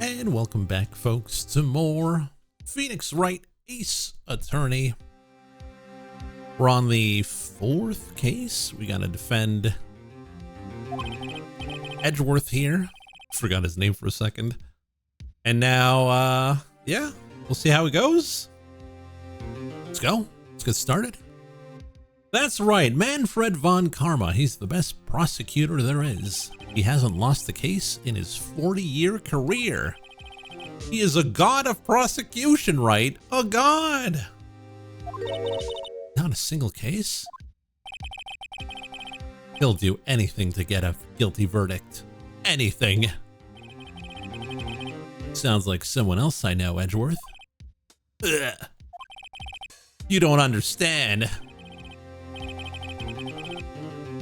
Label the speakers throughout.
Speaker 1: And welcome back, folks, to more Phoenix Wright Ace Attorney. We're on the fourth case. We gotta defend Edgeworth here. Forgot his name for a second. And now, yeah, we'll see how it goes. Let's go. Let's get started. That's right, Manfred von Karma. He's the best prosecutor there is. He hasn't lost a case in his 40-year career. He is a god of prosecution, right? A god! Not a single case? He'll do anything to get a guilty verdict. Anything. Sounds like someone else I know, Edgeworth. Ugh. You don't understand.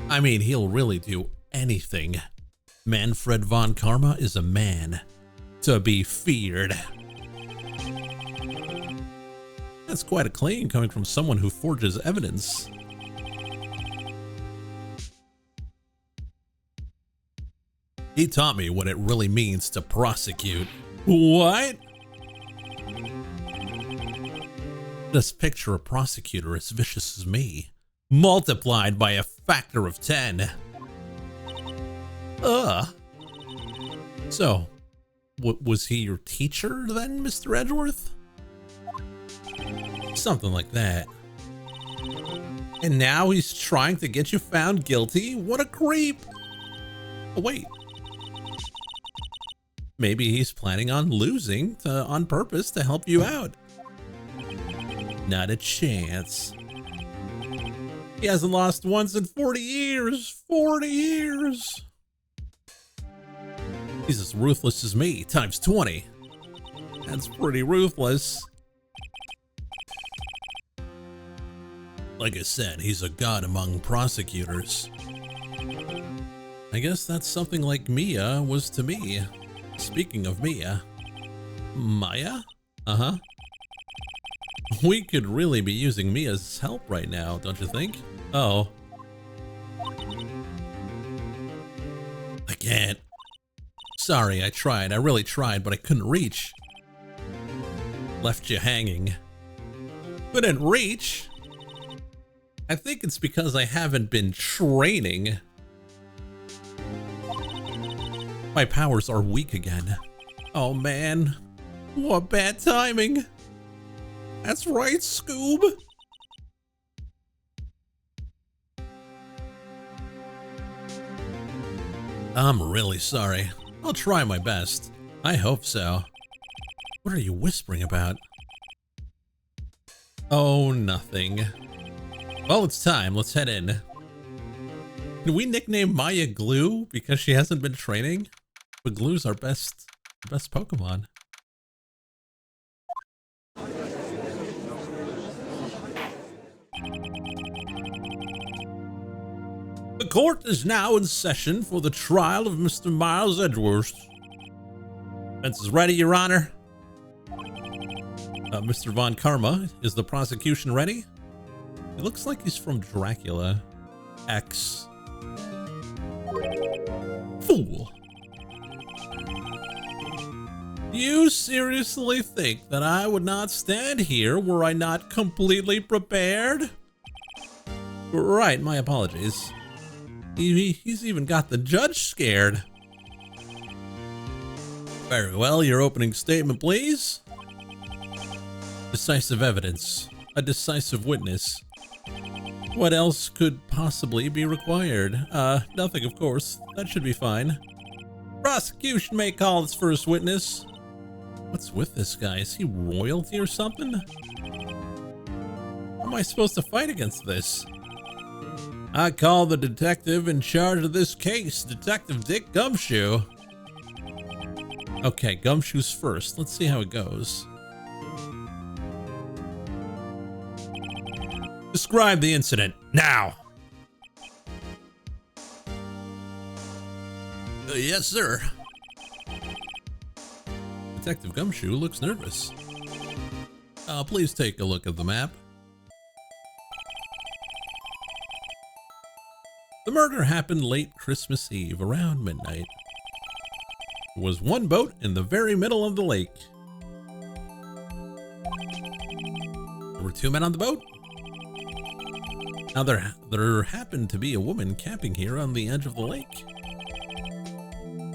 Speaker 1: I mean, he'll really do anything. Manfred von Karma is a man to be feared. That's quite a claim coming from someone who forges evidence. He taught me what it really means to prosecute. What? Just picture a prosecutor as vicious as me, multiplied by a factor of 10. So, was he your teacher then, Mr. Edgeworth? Something like that. And now he's trying to get you found guilty? What a creep! Oh, wait. Maybe he's planning on losing on purpose to help you out. Not a chance. He hasn't lost once in 40 years. 40 years. He's as ruthless as me, times 20. That's pretty ruthless. Like I said, he's a god among prosecutors. I guess that's something like Mia was to me. Speaking of Mia. Maya? Uh-huh. We could really be using Mia's help right now, don't you think? Oh. I can't. Sorry, I tried. I really tried, but I couldn't reach. Left you hanging. Couldn't reach? I think it's because I haven't been training. My powers are weak again. Oh man. What bad timing. That's right, Scoob. I'm really sorry. I'll try my best. I hope so. What are you whispering about? Oh, nothing. Well, it's time. Let's head in. Can we nickname Maya Glue because she hasn't been training? But Glue's our best Pokemon. The court is now in session for the trial of Mr. Miles Edgeworth. Defense is ready, Your Honor. Mr. von Karma, is the prosecution ready? It looks like he's from Dracula. X. Fool. You seriously think that I would not stand here were I not completely prepared? Right, my apologies. He's even got the judge scared. Very well, your opening statement, please. Decisive evidence. A decisive witness. What else could possibly be required? Nothing, of course. That should be fine. Prosecution may call its first witness. What's with this guy? Is he royalty or something? How am I supposed to fight against this? I call the detective in charge of this case, Detective Dick Gumshoe. Okay, Gumshoe's first. Let's see how it goes. Describe the incident, now. Yes, sir. Detective Gumshoe looks nervous. Please take a look at the map. The murder happened late Christmas Eve, around midnight. There was one boat in the very middle of the lake. There were 2 men on the boat. Now there happened to be a woman camping here on the edge of the lake.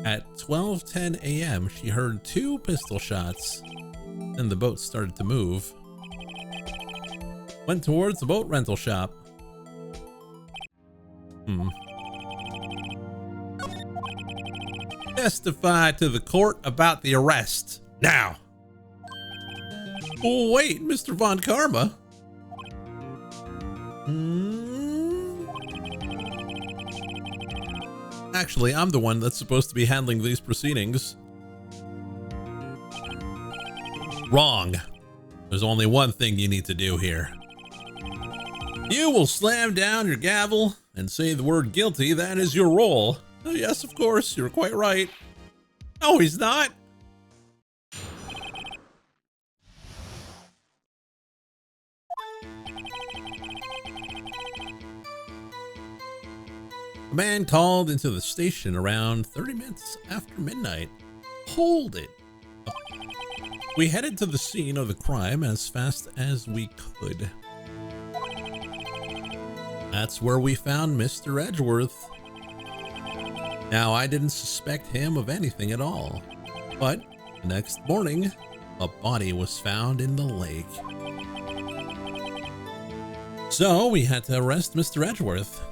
Speaker 1: At 12:10 a.m., she heard 2 pistol shots. Then the boat started to move. Went towards the boat rental shop. Testify to the court about the arrest. Now. Oh, wait, Mr. Von Karma. Actually, I'm the one that's supposed to be handling these proceedings. Wrong. There's only one thing you need to do here. You will slam down your gavel and say the word guilty. That is your role. Oh, yes, of course. You're quite right. No, he's not. A man called into the station around 30 minutes after midnight. Hold it. We headed to the scene of the crime as fast as we could. That's where we found Mr. Edgeworth. Now, I didn't suspect him of anything at all, but the next morning, a body was found in the lake. So we had to arrest Mr. Edgeworth.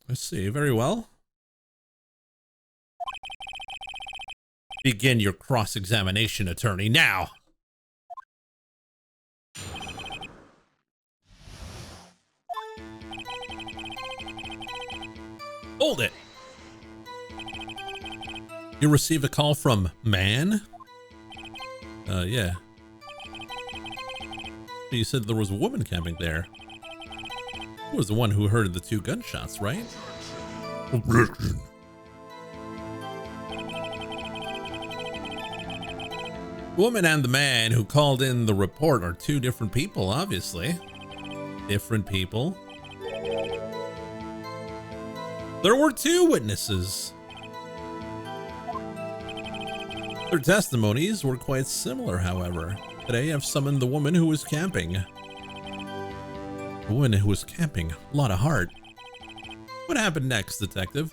Speaker 1: Let's see. Very well. Begin your cross-examination, attorney, now. Hold it. You received a call from man? Yeah. You said there was a woman camping there. Who was the one who heard the 2 gunshots, right? The woman and the man who called in the report are 2 different people, obviously. Different people. There were 2 witnesses. Their testimonies were quite similar, however. Today I've summoned the woman who was camping. The woman who was camping. A lot of heart. What happened next, detective?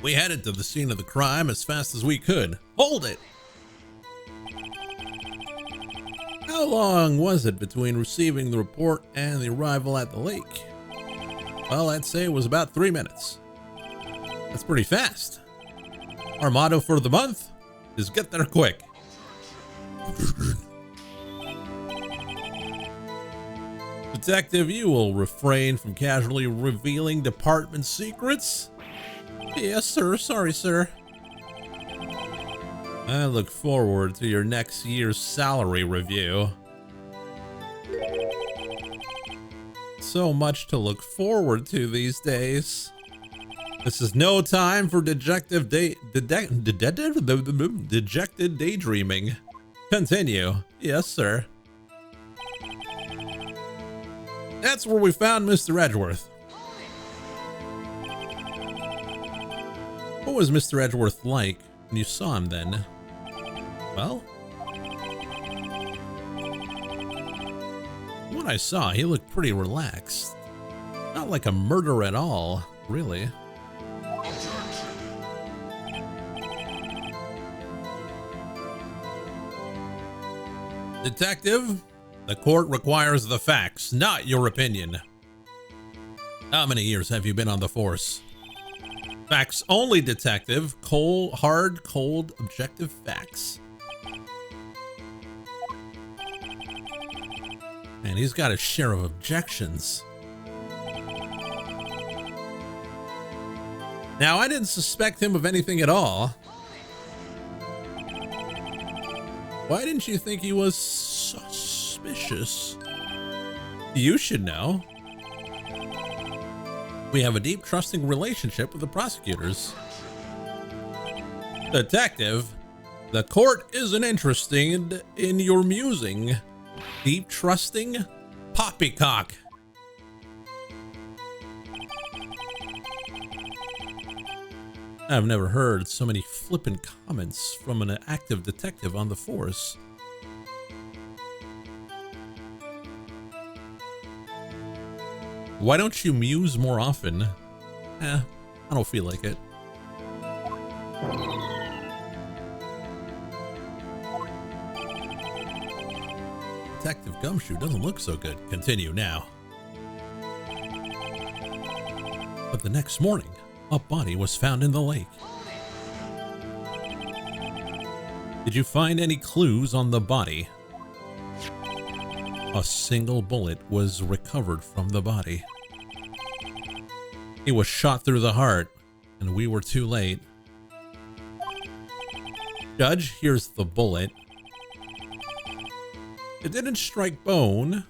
Speaker 1: We headed to the scene of the crime as fast as we could. Hold it! How long was it between receiving the report and the arrival at the lake? Well, I'd say it was about 3 minutes. That's pretty fast. Our motto for the month is get there quick. Detective, you will refrain from casually revealing department secrets? Yes, sir. Sorry, sir. I look forward to your next year's salary review. So much to look forward to these days. This is no time for dejected daydreaming. Continue. Yes, sir. That's where we found Mr. Edgeworth. What was Mr. Edgeworth like when you saw him then? Well, what I saw, he looked pretty relaxed. Not like a murderer at all, really. Detective, the court requires the facts, not your opinion. How many years have you been on the force? Facts only, detective. Hard, cold, objective facts. And he's got a share of objections. Now, I didn't suspect him of anything at all. Why didn't you think he was suspicious? You should know. We have a deep, trusting relationship with the prosecutors. Detective, the court isn't interested in your musing. Deep trusting? Poppycock. I've never heard so many flippant comments from an active detective on the force. Why don't you muse more often? I don't feel like it. Detective Gumshoe doesn't look so good. Continue now. But the next morning, a body was found in the lake. Did you find any clues on the body? A single bullet was recovered from the body. He was shot through the heart, and we were too late. Judge, here's the bullet. It didn't strike bone,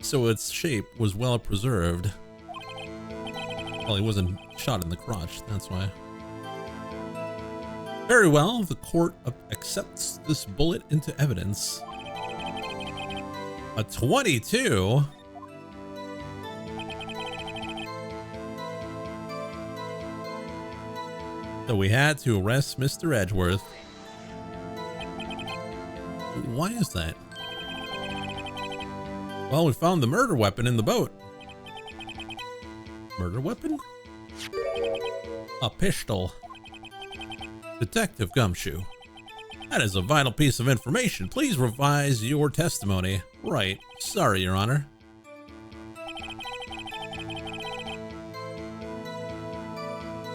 Speaker 1: so its shape was well preserved. Well, he wasn't shot in the crotch, that's why. Very well, the court accepts this bullet into evidence. A 22? So we had to arrest Mr. Edgeworth. Why is that? Well, we found the murder weapon in the boat. Murder weapon? A pistol. Detective Gumshoe. That is a vital piece of information. Please revise your testimony. Right. Sorry, Your Honor.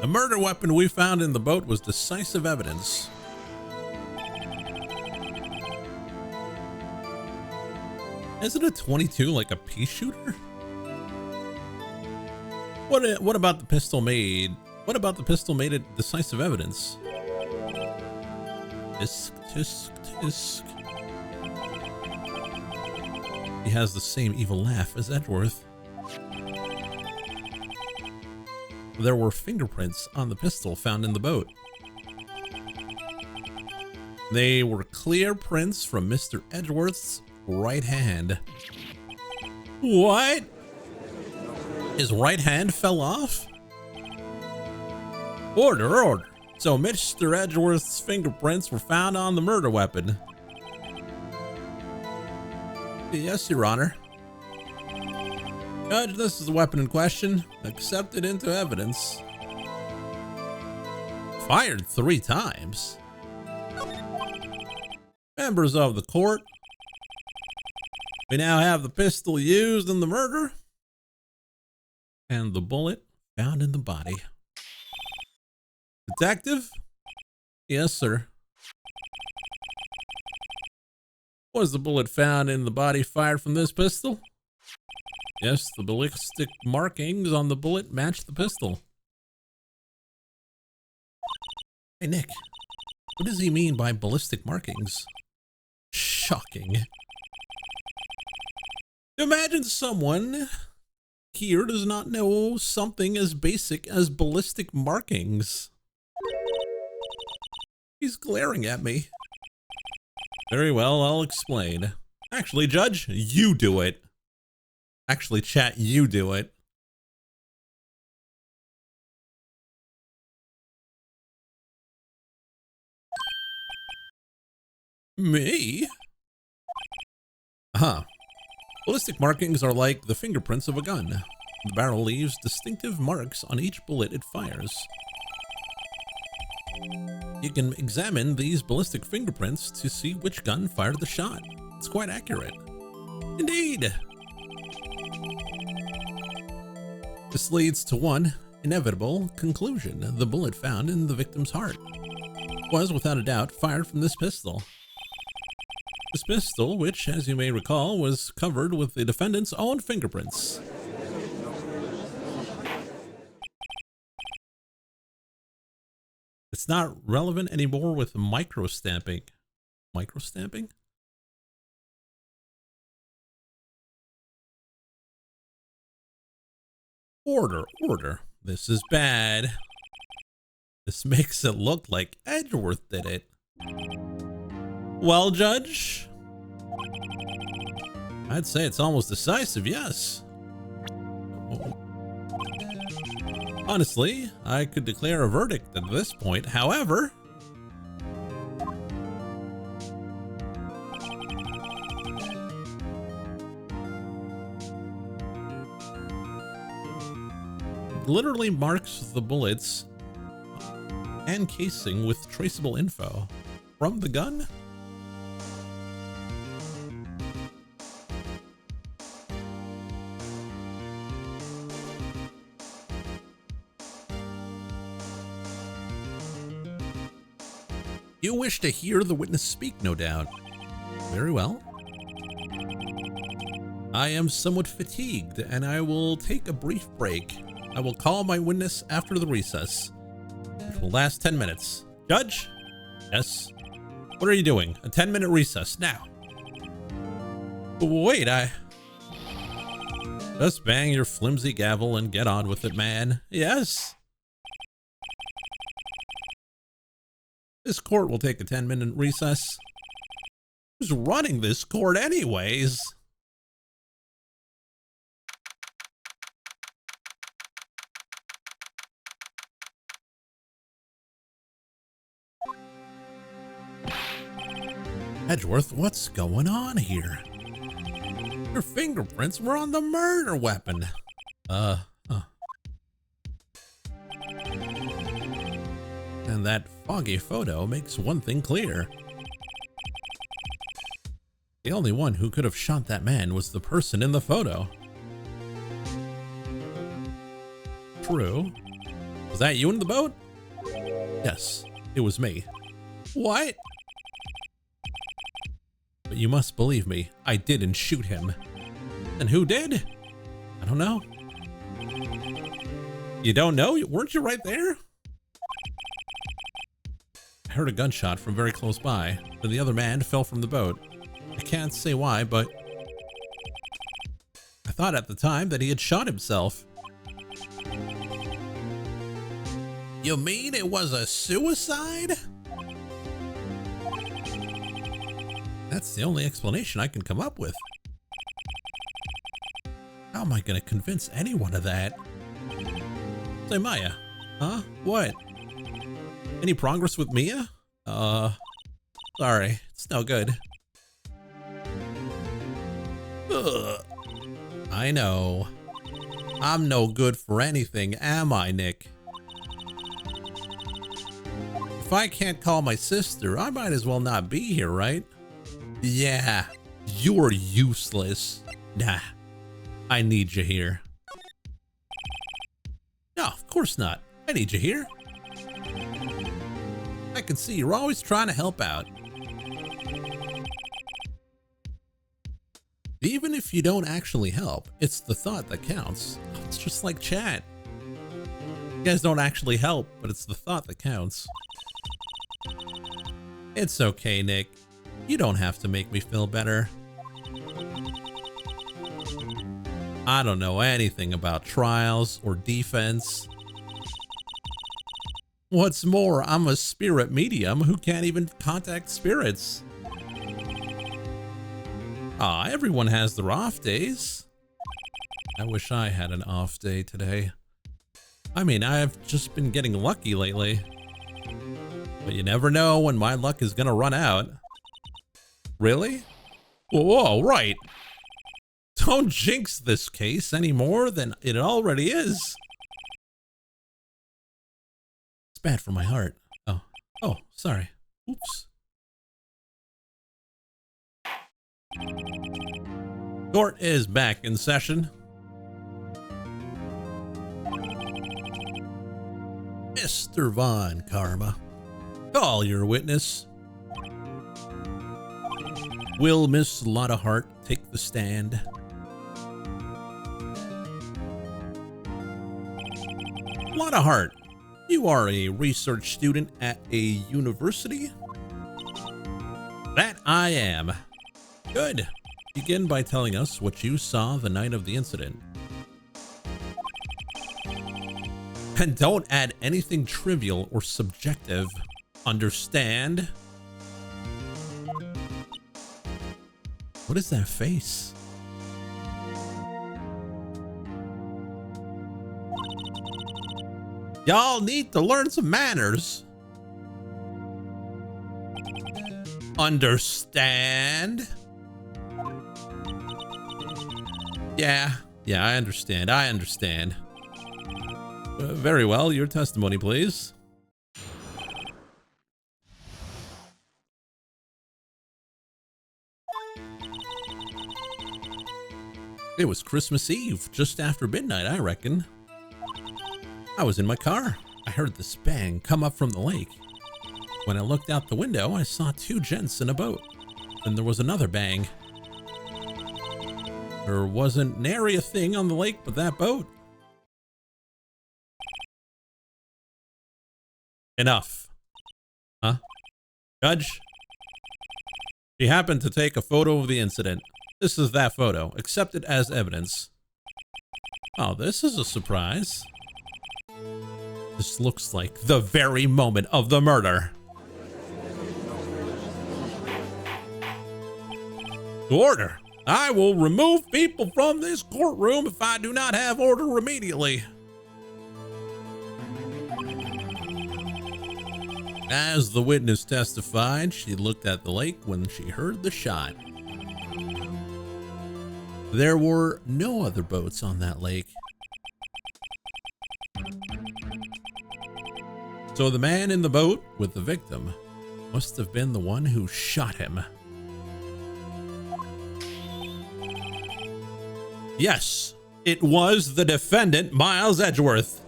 Speaker 1: The murder weapon we found in the boat was decisive evidence. Isn't a 22 like a pea shooter? What about the pistol made? What about the pistol made it decisive evidence? Tisk, tisk, tisk. He has the same evil laugh as Edgeworth. There were fingerprints on the pistol found in the boat. They were clear prints from Mr. Edgeworth's right hand. What? His right hand fell off? Order, order. So Mr. Edgeworth's fingerprints were found on the murder weapon. Yes, Your Honor. Judge, this is the weapon in question. Accepted into evidence. Fired 3 times. Members of the court, we now have the pistol used in the murder and the bullet found in the body. Detective? Yes, sir. Was the bullet found in the body fired from this pistol? Yes, the ballistic markings on the bullet match the pistol. Hey, Nick, what does he mean by ballistic markings? Shocking. Imagine someone here does not know something as basic as ballistic markings. He's glaring at me. Very well, I'll explain. Actually, Judge, you do it. Actually, chat, you do it. Me? Ballistic markings are like the fingerprints of a gun. The barrel leaves distinctive marks on each bullet it fires. You can examine these ballistic fingerprints to see which gun fired the shot. It's quite accurate. Indeed. This leads to one inevitable conclusion. The bullet found in the victim's heart was, without a doubt, fired from this pistol. This pistol, which, as you may recall, was covered with the defendant's own fingerprints. It's not relevant anymore with microstamping. Microstamping? Order, order. This is bad. This makes it look like Edgeworth did it. Well, Judge, I'd say it's almost decisive, yes. Honestly, I could declare a verdict at this point. However, it literally marks the bullets and casing with traceable info from the gun. You wish to hear the witness speak, no doubt. Very well. I am somewhat fatigued, and I will take a brief break. I will call my witness after the recess, which will last 10 minutes. Judge? Yes? What are you doing? A 10-minute recess, now. Wait, just bang your flimsy gavel and get on with it, man. Yes? This court will take a 10-minute recess. Who's running this court anyways? Edgeworth, what's going on here? Your fingerprints were on the murder weapon. And that foggy photo makes one thing clear. The only one who could have shot that man was the person in the photo. True. Was that you in the boat? Yes, it was me. What? But you must believe me, I didn't shoot him. And who did? I don't know. You don't know? Weren't you right there? I heard a gunshot from very close by, and the other man fell from the boat. I can't say why, but I thought at the time that he had shot himself. You mean it was a suicide? That's the only explanation I can come up with. How am I gonna convince anyone of that? Say, Maya. Huh? What? Any progress with Mia? Sorry. It's no good. Ugh. I know. I'm no good for anything, am I, Nick? If I can't call my sister, I might as well not be here, right? Yeah, you're useless. Nah, I need you here. No, of course not. I need you here. I can see you're always trying to help out. Even if you don't actually help, it's the thought that counts. It's just like chat. You guys don't actually help, but it's the thought that counts. It's okay, Nick. You don't have to make me feel better. I don't know anything about trials or defense. What's more, I'm a spirit medium who can't even contact spirits. Ah, everyone has their off days. I wish I had an off day today. I mean, I've just been getting lucky lately. But you never know when my luck is gonna run out. Really? Whoa, right. Don't jinx this case any more than it already is. It's bad for my heart. Oh, sorry. Oops. Court is back in session. Mr. Von Karma, call your witness. Will Miss Lotta Hart take the stand? Lotta Hart, you are a research student at a university? That I am. Good. Begin by telling us what you saw the night of the incident. And don't add anything trivial or subjective. Understand? What is that face? Y'all need to learn some manners. Understand? Yeah, I understand. Very well, your testimony, please. It was Christmas Eve, just after midnight, I reckon. I was in my car. I heard this bang come up from the lake. When I looked out the window, I saw two gents in a boat. Then there was another bang. There wasn't nary a thing on the lake but that boat. Enough. Huh? Judge? She happened to take a photo of the incident. This is that photo. Accept it as evidence. Oh, this is a surprise. This looks like the very moment of the murder. Order. I will remove people from this courtroom if I do not have order immediately. As the witness testified, she looked at the lake when she heard the shot. There were no other boats on that lake. So the man in the boat with the victim must have been the one who shot him. Yes, it was the defendant, Miles Edgeworth.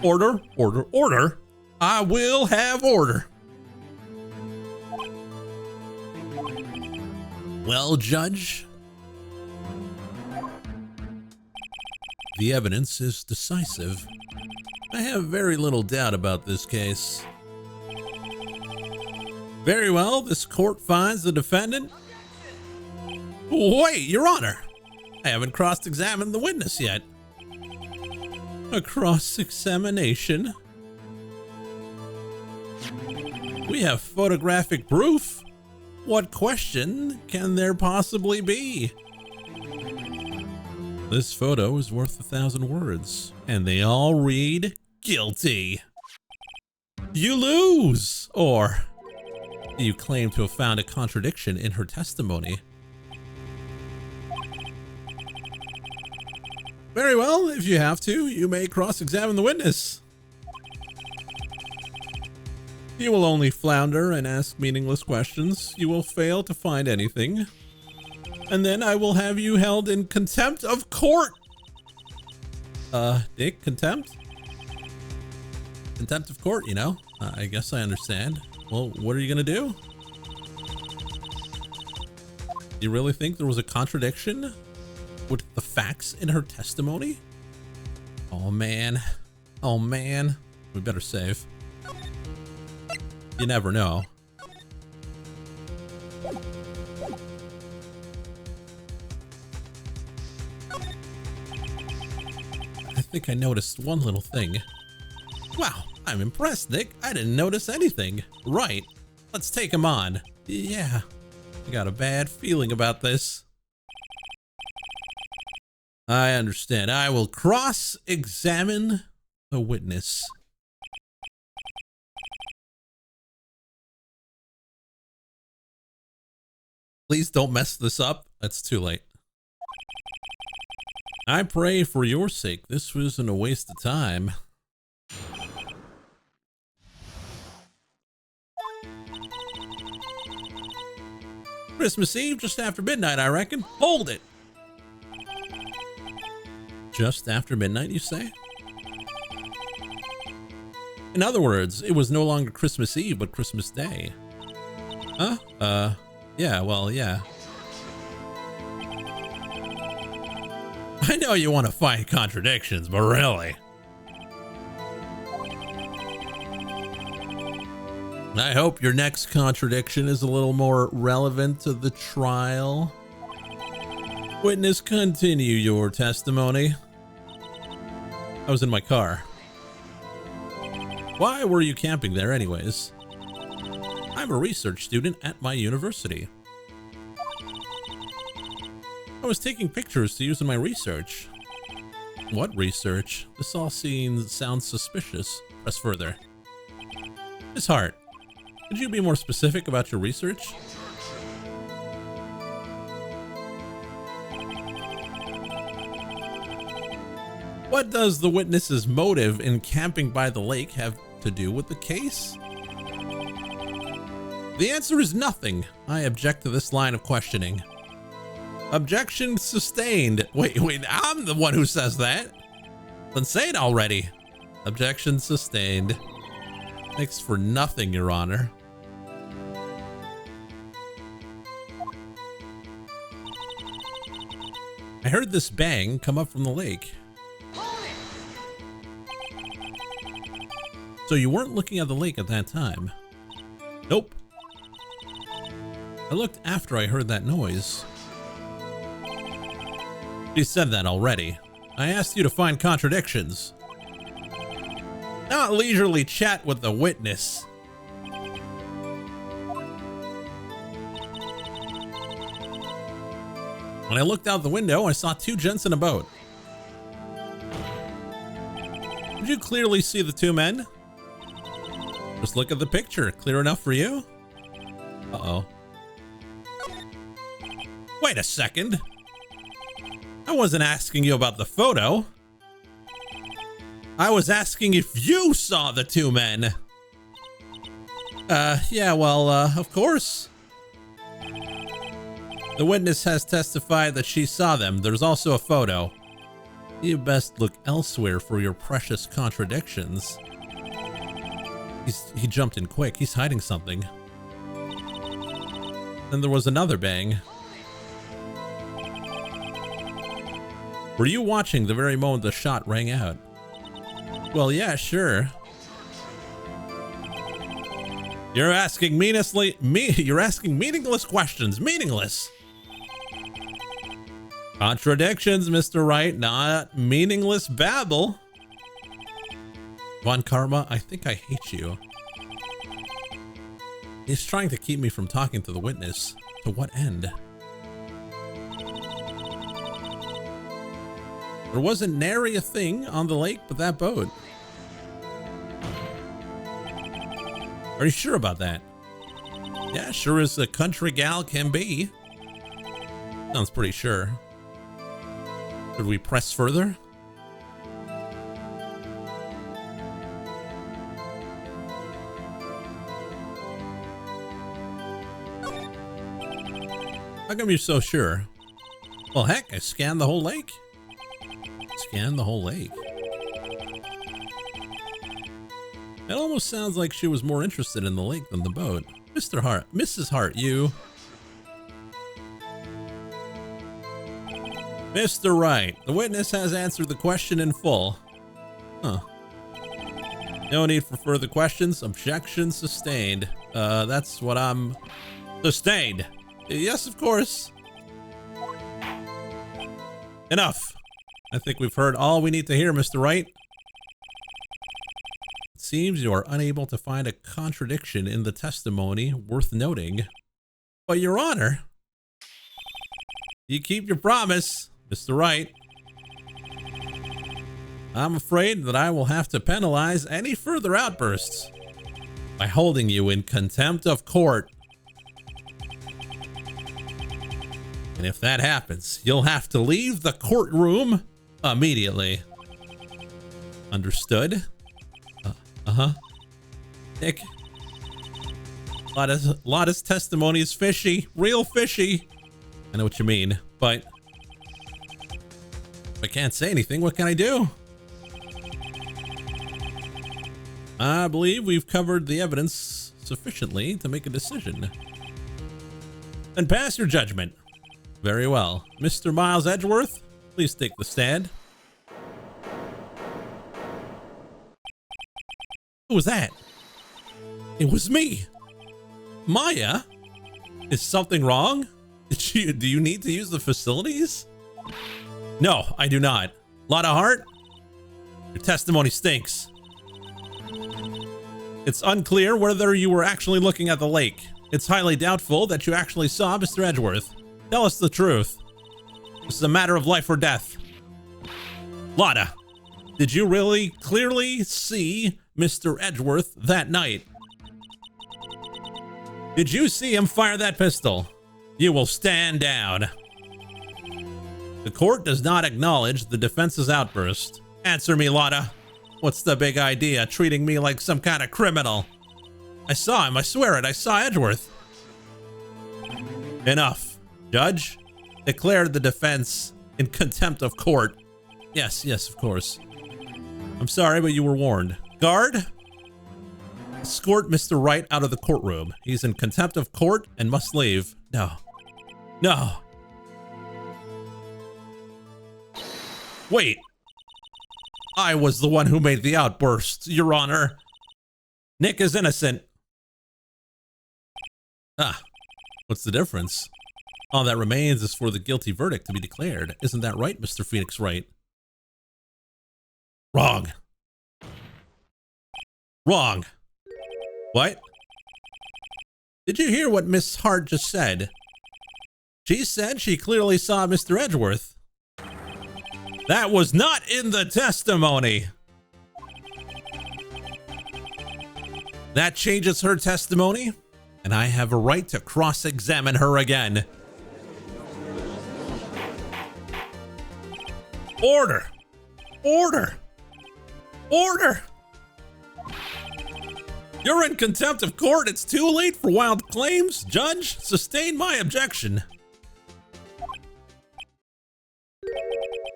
Speaker 1: Order, order, order. I will have order. Well, Judge, the evidence is decisive. I have very little doubt about this case. Very well, this court finds the defendant. Wait, Your Honor, I haven't cross-examined the witness yet. A cross-examination? We have photographic proof. What question can there possibly be? This photo is worth 1,000 words, and they all read guilty. You lose, or you claim to have found a contradiction in her testimony. Very well, if you have to, you may cross-examine the witness. You will only flounder and ask meaningless questions. You will fail to find anything. And then I will have you held in contempt of court. Dick, contempt? Contempt of court, you know? I guess I understand. Well, what are you gonna do? You really think there was a contradiction with the facts in her testimony? Oh man. Oh man. We better save. You never know. I think I noticed one little thing. Wow, I'm impressed, Nick. I didn't notice anything. Right. Let's take him on. Yeah. I got a bad feeling about this. I understand. I will cross-examine the witness. Please don't mess this up. It's too late. I pray for your sake this wasn't a waste of time. Christmas Eve, just after midnight, I reckon. Hold it. Just after midnight, you say? In other words, it was no longer Christmas Eve, but Christmas Day. Huh? Yeah, well, yeah. I know you want to find contradictions, but really. I hope your next contradiction is a little more relevant to the trial. Witness, continue your testimony. I was in my car. Why were you camping there anyways? I'm a research student at my university. I was taking pictures to use in my research. What research? This all sounds suspicious. Press further. Miss Hart, could you be more specific about your research? What does the witness's motive in camping by the lake have to do with the case? The answer is nothing. I object to this line of questioning. Objection sustained. Wait, I'm the one who says that. Then say it already. Objection sustained. Thanks for nothing, Your Honor. I heard this bang come up from the lake. So you weren't looking at the lake at that time? Nope. I looked after I heard that noise. You said that already. I asked you to find contradictions. Not leisurely chat with the witness. When I looked out the window, I saw two gents in a boat. Did you clearly see the two men? Just look at the picture. Clear enough for you? Uh-oh. Wait a second. I wasn't asking you about the photo. I was asking if you saw the two men. Yeah, well, of course. The witness has testified that she saw them. There's also a photo. You best look elsewhere for your precious contradictions. He jumped in quick. He's hiding something. Then there was another bang. Were you watching the very moment the shot rang out? Well, yeah, sure. You're asking meaningless questions. Meaningless. Contradictions, Mr. Wright, not meaningless babble. Von Karma, I think I hate you. He's trying to keep me from talking to the witness. To what end? There wasn't nary a thing on the lake but that boat. Are you sure about that? Yeah, sure as a country gal can be. Sounds pretty sure. Should we press further? How come you're so sure? Well, heck, I scanned the whole lake. Scanned the whole lake. It almost sounds like she was more interested in the lake than the boat. Mr. Hart, Mrs. Hart, you. Mr. Wright, the witness has answered the question in full. Huh. No need for further questions. Objection sustained. That's what I'm... Sustained. Yes, of course. Enough. I think we've heard all we need to hear, Mr. Wright. It seems you are unable to find a contradiction in the testimony worth noting. But, Your Honor, you keep your promise, Mr. Wright. I'm afraid that I will have to penalize any further outbursts by holding you in contempt of court. And if that happens, you'll have to leave the courtroom immediately. Understood? Uh-huh. Nick. Lotta's testimony is fishy. Real fishy. I know what you mean, but if I can't say anything, what can I do? I believe we've covered the evidence sufficiently to make a decision. Then pass your judgment. Very well. Mr. Miles Edgeworth, please take the stand. Who was that? It was me. Maya? Is something wrong? Do you need to use the facilities? No, I do not. Lotta Hart, your testimony stinks. It's unclear whether you were actually looking at the lake. It's highly doubtful that you actually saw Mr. Edgeworth. Tell us the truth. This is a matter of life or death. Lotta, did you really clearly see Mr. Edgeworth that night? Did you see him fire that pistol? You will stand down. The court does not acknowledge the defense's outburst. Answer me, Lotta. What's the big idea, treating me like some kind of criminal? I saw him, I swear it, I saw Edgeworth. Enough. Judge, declare the defense in contempt of court. Yes, of course. I'm sorry, but you were warned. Guard, escort Mr. Wright out of the courtroom. He's in contempt of court and must leave. No. Wait. I was the one who made the outburst, Your Honor. Nick is innocent. What's the difference? All that remains is for the guilty verdict to be declared. Isn't that right, Mr. Phoenix Wright? Wrong. What? Did you hear what Miss Hart just said? She said she clearly saw Mr. Edgeworth. That was not in the testimony. That changes her testimony, and I have a right to cross-examine her again. Order! You're in contempt of court. It's too late for wild claims. Judge, sustain my objection.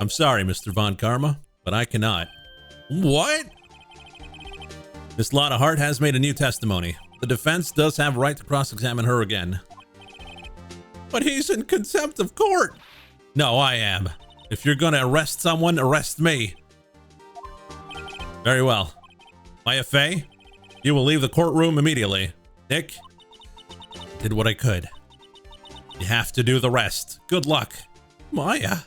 Speaker 1: I'm sorry, Mr. Von Karma, but I cannot. What? Miss Lotta Hart has made a new testimony. The defense does have a right to cross-examine her again. But he's in contempt of court. No, I am. If you're gonna arrest someone, arrest me. Very well. Maya Fey, you will leave the courtroom immediately. Nick, I did what I could. You have to do the rest. Good luck. Maya.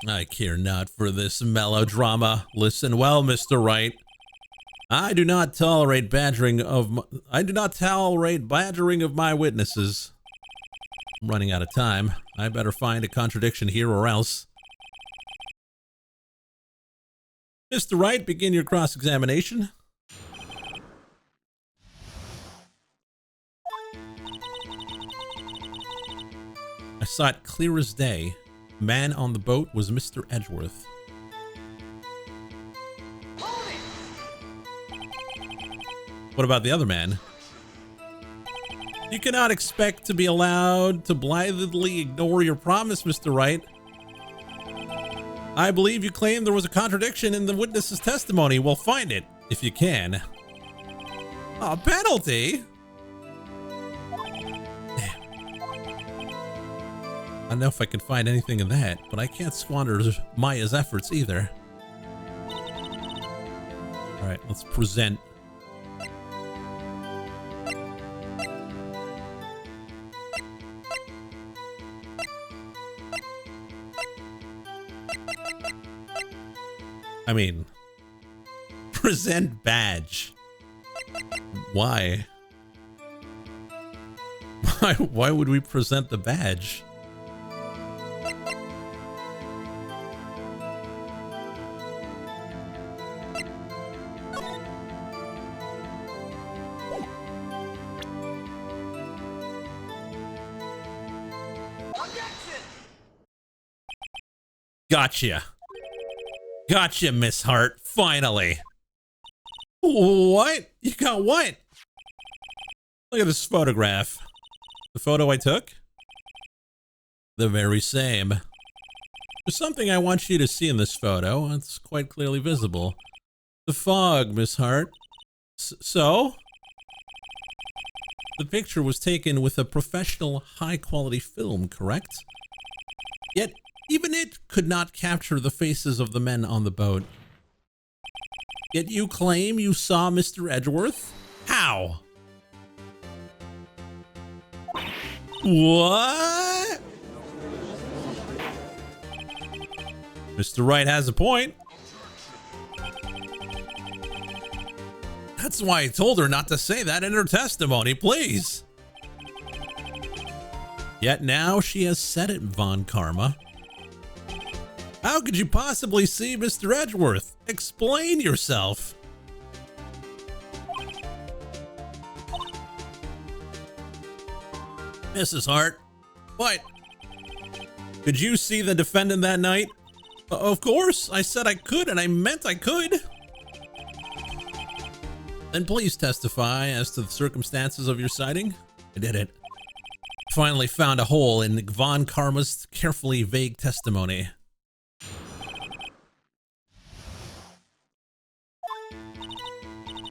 Speaker 1: I care not for this melodrama. Listen well, Mr. Wright. I do not tolerate badgering of my witnesses. I'm running out of time. I better find a contradiction here or else. Mr. Wright, begin your cross-examination. I saw it clear as day. The man on the boat was Mr. Edgeworth. What about the other man? You cannot expect to be allowed to blithely ignore your promise, Mr. Wright. I believe you claim there was a contradiction in the witness's testimony. Well, find it, if you can. A penalty? I don't know if I can find anything in that, but I can't squander Maya's efforts either. All right, let's present. I mean, present badge. Why? Why would we present the badge? Gotcha, Miss Hart. Finally. What? You got what? Look at this photograph. The photo I took? The very same. There's something I want you to see in this photo. It's quite clearly visible. The fog, Miss Hart. So? The picture was taken with a professional, high-quality film, correct? Yet, even it could not capture the faces of the men on the boat. Yet you claim you saw Mr. Edgeworth? How? What? Mr. Wright has a point. That's why I told her not to say that in her testimony, please. Yet now she has said it, Von Karma. How could you possibly see Mr. Edgeworth? Explain yourself. Mrs. Hart, what? Did you see the defendant that night? Of course, I said I could and I meant I could. Then please testify as to the circumstances of your sighting. I did it. Finally found a hole in Von Karma's carefully vague testimony.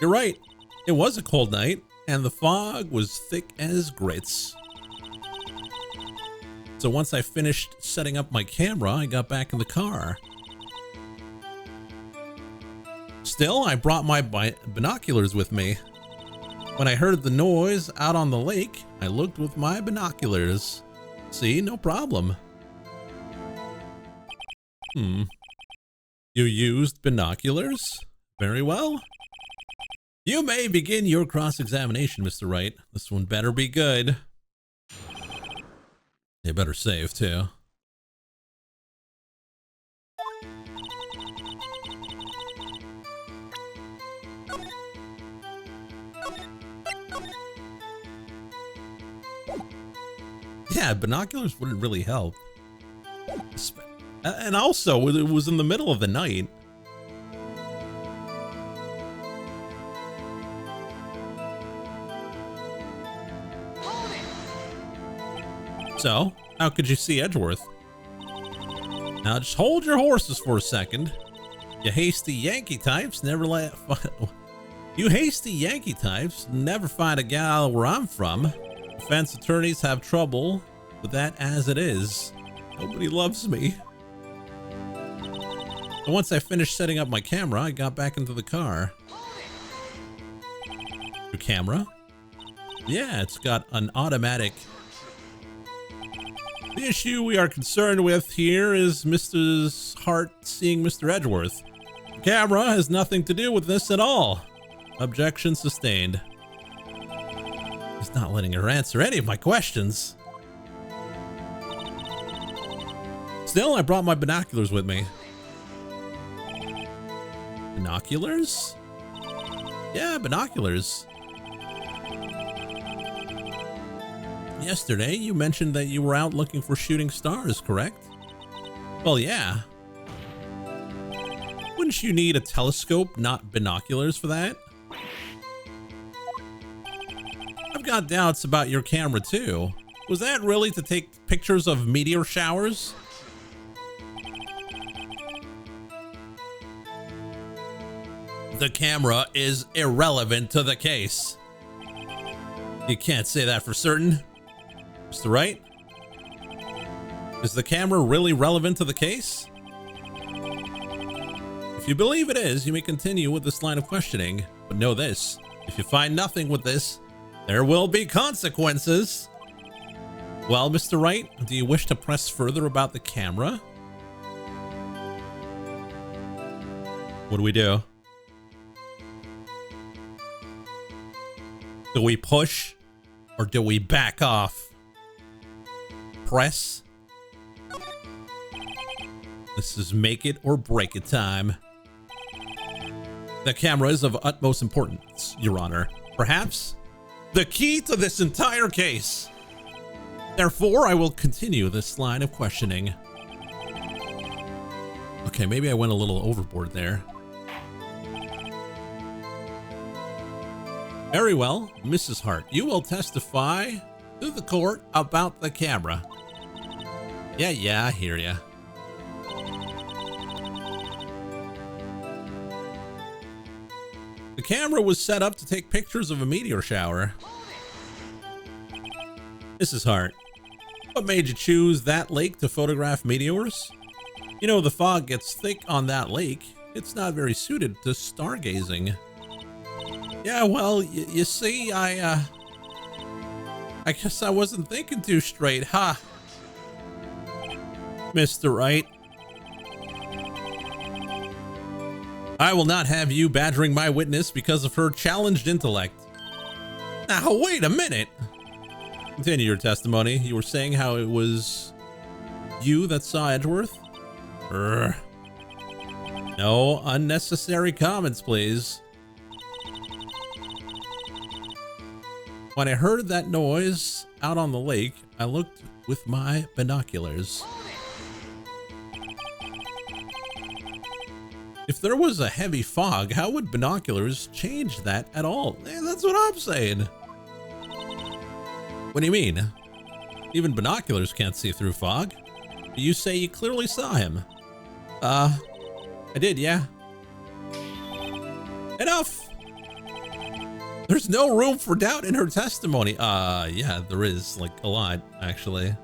Speaker 1: You're right. It was a cold night, and the fog was thick as grits. So once I finished setting up my camera, I got back in the car. Still, I brought my binoculars with me. When I heard the noise out on the lake, I looked with my binoculars. See, no problem. You used binoculars? Very well. You may begin your cross-examination, Mr. Wright. This one better be good. You better save, too. Yeah, binoculars wouldn't really help. And also, it was in the middle of the night. So, how could you see Edgeworth? Now just hold your horses for a second. You hasty Yankee types never You hasty Yankee types never find a gal where I'm from. Defense attorneys have trouble with that as it is. Nobody loves me. And once I finished setting up my camera, I got back into the car. Your camera? Yeah, it's got an automatic. The issue we are concerned with here is Mr. Hart seeing Mr. Edgeworth. The camera has nothing to do with this at all. Objection sustained. He's not letting her answer any of my questions. Still, I brought my binoculars with me. Binoculars? Yeah, binoculars. Yesterday, you mentioned that you were out looking for shooting stars, correct? Well, yeah. Wouldn't you need a telescope, not binoculars for that? I've got doubts about your camera, too. Was that really to take pictures of meteor showers? The camera is irrelevant to the case. You can't say that for certain. Mr. Wright? Is the camera really relevant to the case? If you believe it is, you may continue with this line of questioning, but know this. If you find nothing with this, there will be consequences. Well, Mr. Wright, do you wish to press further about the camera? What do we do? Do we push or do we back off? Press. This is make it or break it time. The camera is of utmost importance, Your Honor. Perhaps the key to this entire case. Therefore, I will continue this line of questioning. Okay, maybe I went a little overboard there. Very well, Mrs. Hart, you will testify to the court about the camera. Yeah, I hear ya. The camera was set up to take pictures of a meteor shower. Mrs. Hart, what made you choose that lake to photograph meteors? You know, the fog gets thick on that lake. It's not very suited to stargazing. Yeah, well, you see, I guess I wasn't thinking too straight, huh? Mr. Wright. I will not have you badgering my witness because of her challenged intellect. Now, wait a minute. Continue your testimony. You were saying how it was you that saw Edgeworth? No unnecessary comments, please. When I heard that noise out on the lake, I looked with my binoculars. If there was a heavy fog, how would binoculars change that at all? That's what I'm saying. What do you mean? Even binoculars can't see through fog. You say you clearly saw him. I did, yeah. Enough! There's no room for doubt in her testimony. Yeah, there is, like, a lot, actually.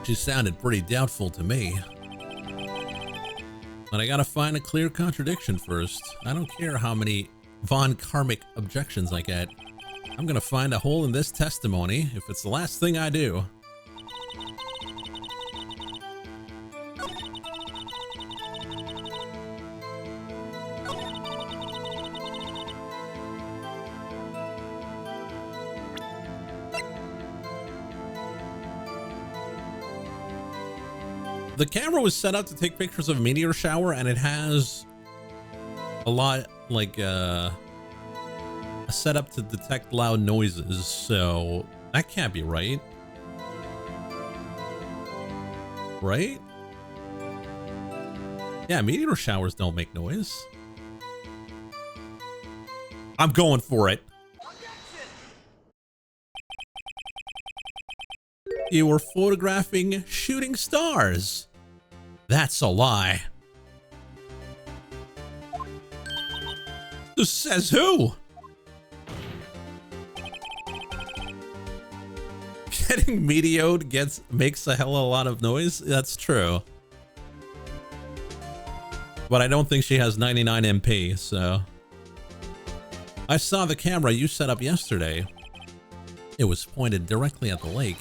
Speaker 1: She sounded pretty doubtful to me. But I gotta find a clear contradiction first. I don't care how many von Karmic objections I get. I'm gonna find a hole in this testimony if it's the last thing I do. The camera was set up to take pictures of a meteor shower, and it has a lot, like, a setup to detect loud noises, so that can't be right. Right? Yeah, meteor showers don't make noise. I'm going for it. You were photographing shooting stars. That's a lie. Says who? Getting meteored makes a hell of a lot of noise. That's true. But I don't think she has 99 MP, so. I saw the camera you set up yesterday. It was pointed directly at the lake.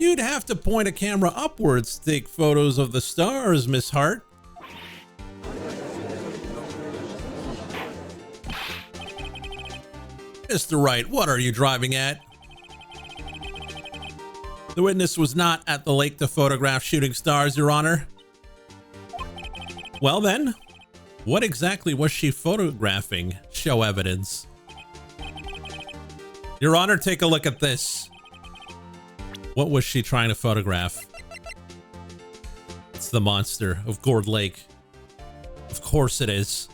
Speaker 1: You'd have to point a camera upwards to take photos of the stars, Miss Hart. Mr. Wright, what are you driving at? The witness was not at the lake to photograph shooting stars, Your Honor. Well then, what exactly was she photographing? Show evidence. Your Honor, take a look at this. What was she trying to photograph? It's the monster of Gourd Lake. Of course it is.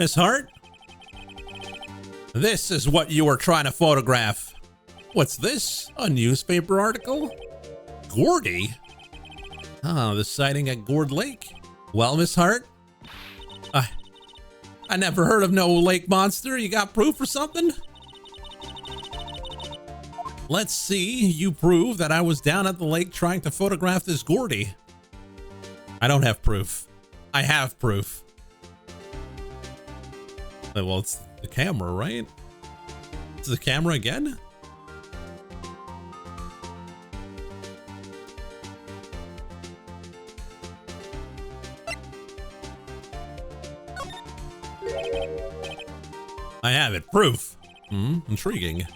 Speaker 1: Miss Hart? This is what you were trying to photograph. What's this? A newspaper article? Gordy? Oh, the sighting at Gourd Lake. Well, Miss Hart? I never heard of no lake monster. You got proof or something? Let's see you prove that I was down at the lake trying to photograph this Gordy. I don't have proof. I have proof. Well, it's the camera, right? It's the camera again? I have it. Proof. Intriguing.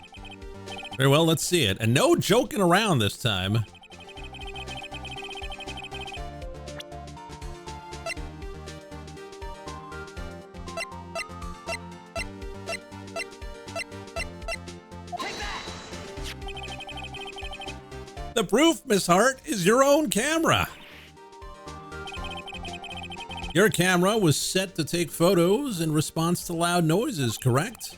Speaker 1: Very well, let's see it. And no joking around this time. The proof, Miss Hart, is your own camera. Your camera was set to take photos in response to loud noises, correct?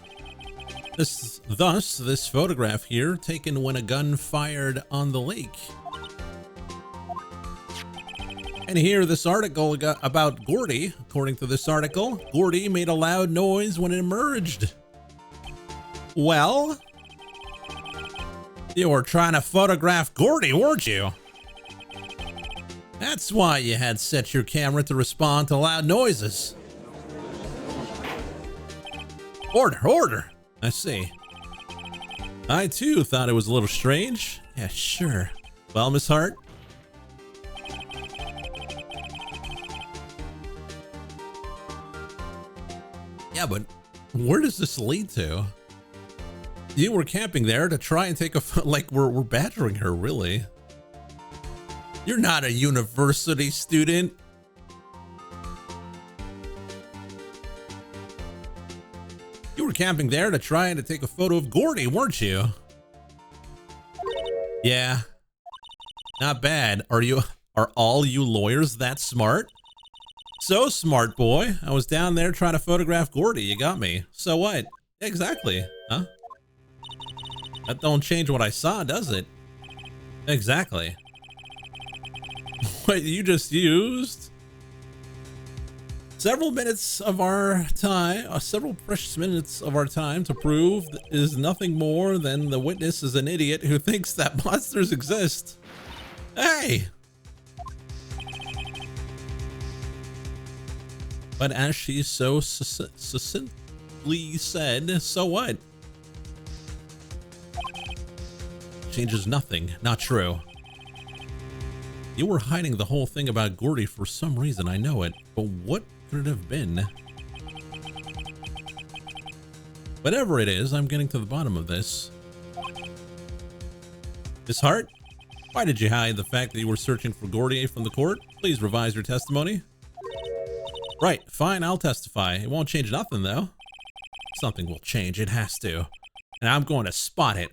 Speaker 1: Thus, this photograph here, taken when a gun fired on the lake. And here, this article about Gordy. According to this article, Gordy made a loud noise when it emerged. Well, you were trying to photograph Gordy, weren't you? That's why you had set your camera to respond to loud noises. Order. I see. I too thought it was a little strange. Yeah, sure. Well, Miss Hart? Yeah, but where does this lead to? You were camping there to try and take a like we're badgering her, really. You're not a university student. You were camping there to try and take a photo of Gordy, weren't you? Yeah. Not bad. Are all you lawyers that smart? So smart, boy. I was down there trying to photograph Gordy. You got me. So what? Exactly. Huh? That don't change what I saw, does it? Exactly. What you just used? Several precious minutes of our time to prove is nothing more than the witness is an idiot who thinks that monsters exist. Hey! But as she so succinctly said, so what? Changes nothing. Not true. You were hiding the whole thing about Gordy for some reason, I know it. But what could it have been? Whatever it is, I'm getting to the bottom of this. Miss Hart, why did you hide the fact that you were searching for Gordy from the court? Please revise your testimony. Right, fine, I'll testify. It won't change nothing, though. Something will change, it has to. And I'm going to spot it.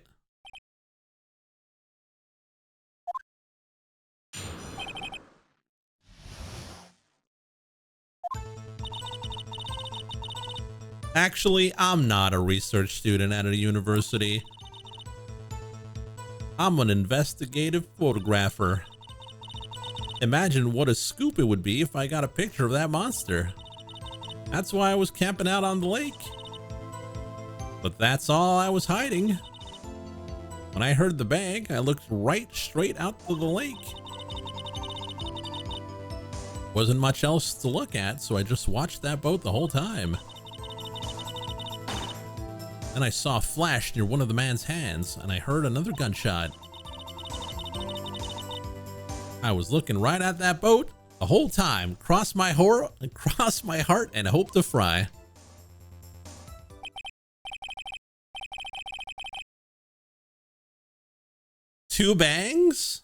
Speaker 1: Actually, I'm not a research student at a university. I'm an investigative photographer. Imagine what a scoop it would be if I got a picture of that monster. That's why I was camping out on the lake. But that's all I was hiding. When I heard the bang, I looked right straight out to the lake. Wasn't much else to look at, so I just watched that boat the whole time. Then I saw a flash near one of the man's hands, and I heard another gunshot. I was looking right at that boat the whole time. Cross my heart and hope to fry. Two bangs?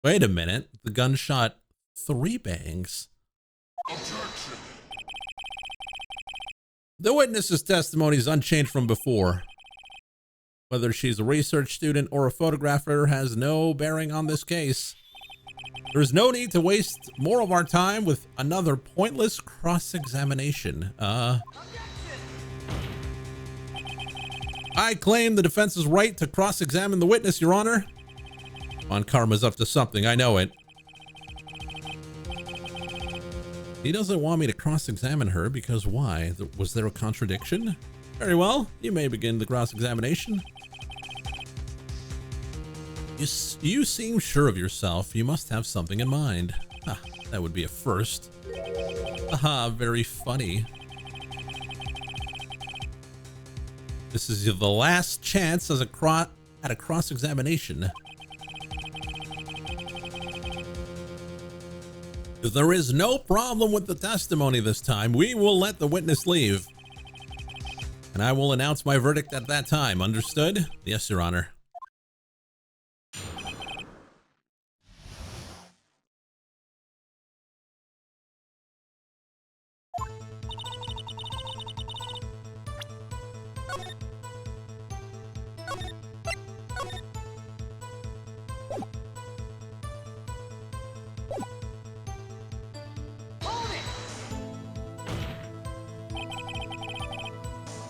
Speaker 1: Wait a minute. The gun shot 3 bangs. Objection. The witness's testimony is unchanged from before. Whether she's a research student or a photographer has no bearing on this case. There's no need to waste more of our time with another pointless cross-examination. I claim the defense's right to cross-examine the witness, Your Honor. Von Karma's up to something, I know it. He doesn't want me to cross-examine her because why? Was there a contradiction? Very well, you may begin the cross-examination. You seem sure of yourself. You must have something in mind. Ah, that would be a first. Haha, very funny. This is the last chance at a cross-examination. If there is no problem with the testimony this time, we will let the witness leave. And I will announce my verdict at that time. Understood? Yes, Your Honor.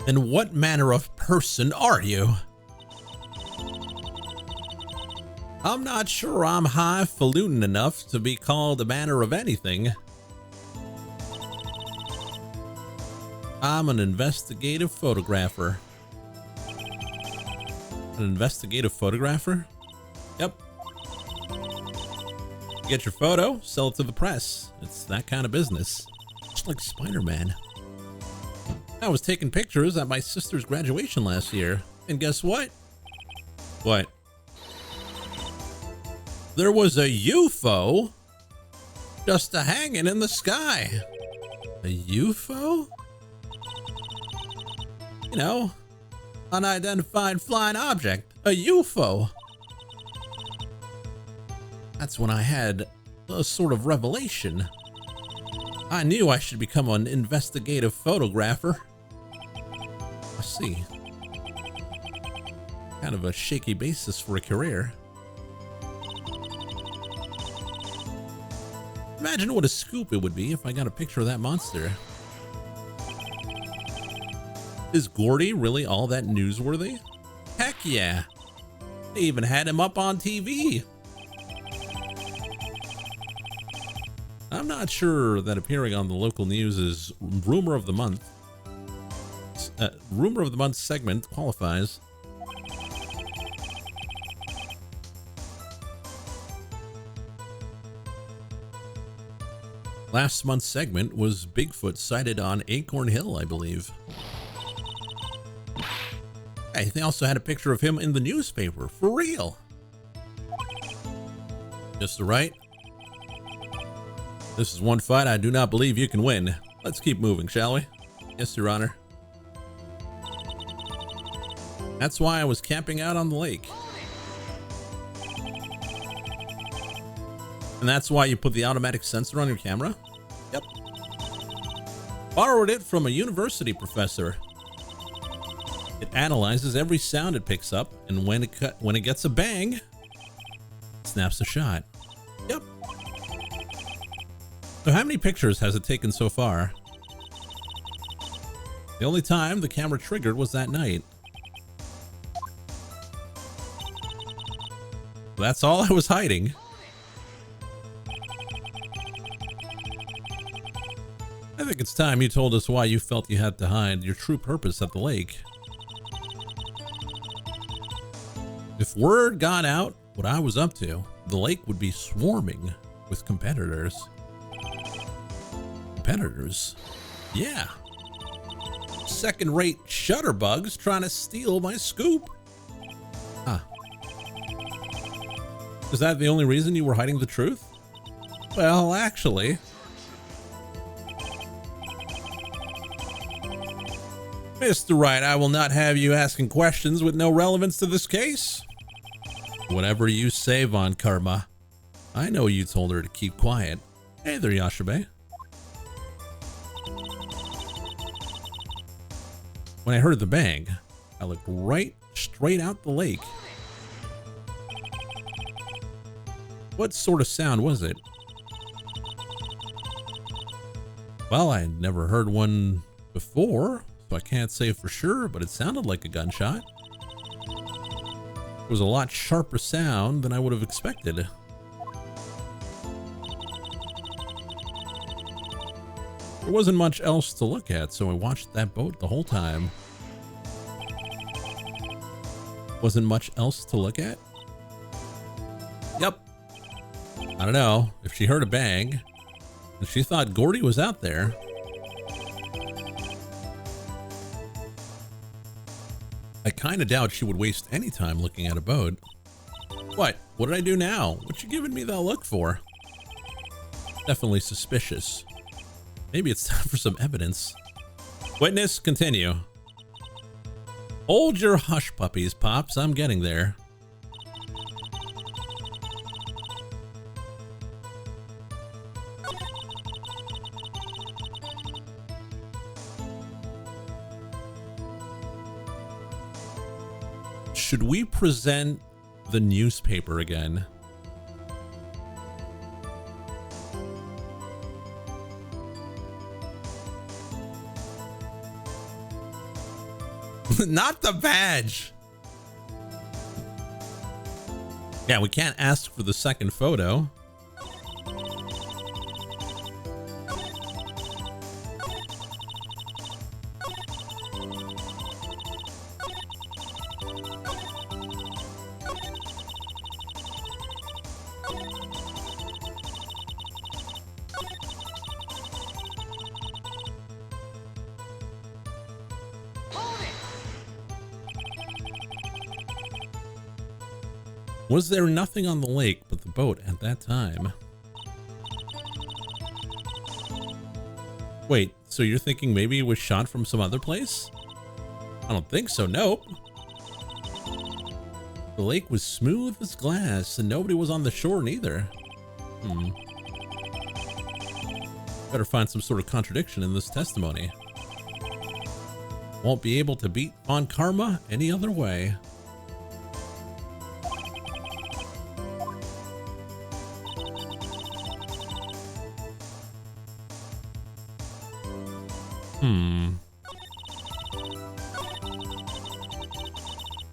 Speaker 1: And what manner of person are you? I'm not sure I'm highfalutin enough to be called a manner of anything. I'm an investigative photographer. An investigative photographer? Yep. You get your photo, sell it to the press. It's that kind of business. Just like Spider-Man. I was taking pictures at my sister's graduation last year, and guess what? What? There was a UFO just hanging in the sky. A UFO? You know, unidentified flying object, a UFO. That's when I had a sort of revelation. I knew I should become an investigative photographer. I see. Kind of a shaky basis for a career. Imagine what a scoop it would be if I got a picture of that monster. Is Gordy really all that newsworthy? Heck yeah. They even had him up on TV. I'm not sure that appearing on the local news is Rumor of the Month. Rumor of the Month segment qualifies. Last month's segment was Bigfoot sighted on Acorn Hill, I believe. Hey, they also had a picture of him in the newspaper, for real. Just right. This is one fight I do not believe you can win. Let's keep moving, shall we? Yes, Your Honor. That's why I was camping out on the lake. And that's why you put the automatic sensor on your camera? Yep. Borrowed it from a university professor. It analyzes every sound it picks up, and when it gets a bang, it snaps a shot. Yep. So how many pictures has it taken so far? The only time the camera triggered was that night. That's all I was hiding. I think it's time you told us why you felt you had to hide your true purpose at the lake. If word got out what I was up to, the lake would be swarming with competitors. Competitors? Yeah. Second-rate shutterbugs trying to steal my scoop. Huh. Is that the only reason you were hiding the truth? Well, actually... Mr. Wright, I will not have you asking questions with no relevance to this case. Whatever you say, Von Karma. I know you told her to keep quiet. Hey there, Yashabe. When I heard the bang, I looked right straight out the lake. What sort of sound was it? Well, I never heard one before, so I can't say for sure, but it sounded like a gunshot. It was a lot sharper sound than I would have expected. There wasn't much else to look at, so I watched that boat the whole time. Wasn't much else to look at? Yep. I don't know. If she heard a bang, and she thought Gordy was out there. I kind of doubt she would waste any time looking at a boat. What? What did I do now? What you giving me that look for? Definitely suspicious. Maybe it's time for some evidence. Witness, continue. Hold your hush puppies, Pops. I'm getting there. Should we present the newspaper again? Not the badge. Yeah, we can't ask for the second photo. Was there nothing on the lake but the boat at that time? Wait, so you're thinking maybe it was shot from some other place? I don't think so, nope. The lake was smooth as glass, and nobody was on the shore neither. Better find some sort of contradiction in this testimony. Won't be able to beat on karma any other way.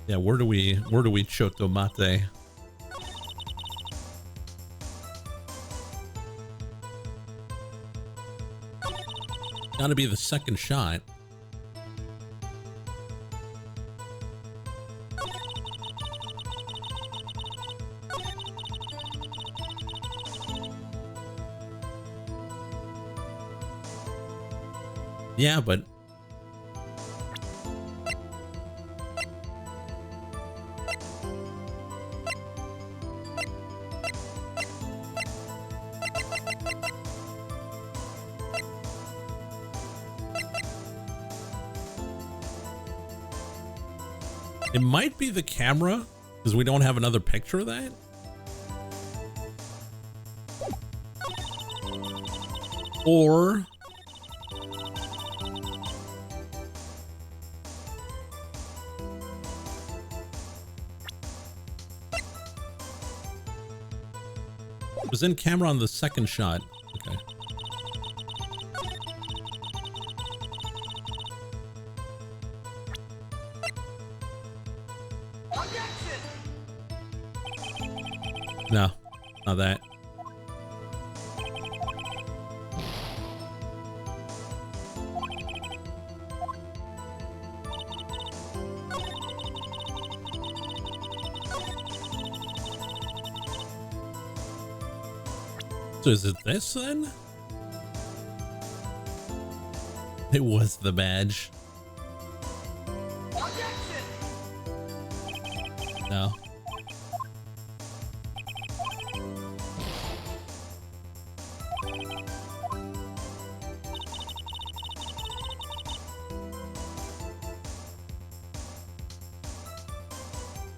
Speaker 1: Yeah, where do we choto mate? Gotta be the second shot. Yeah, but it might be the camera, because we don't have another picture of that. Or it was in camera on the second shot. Okay. No, not that. So is it this then? It was the badge. No.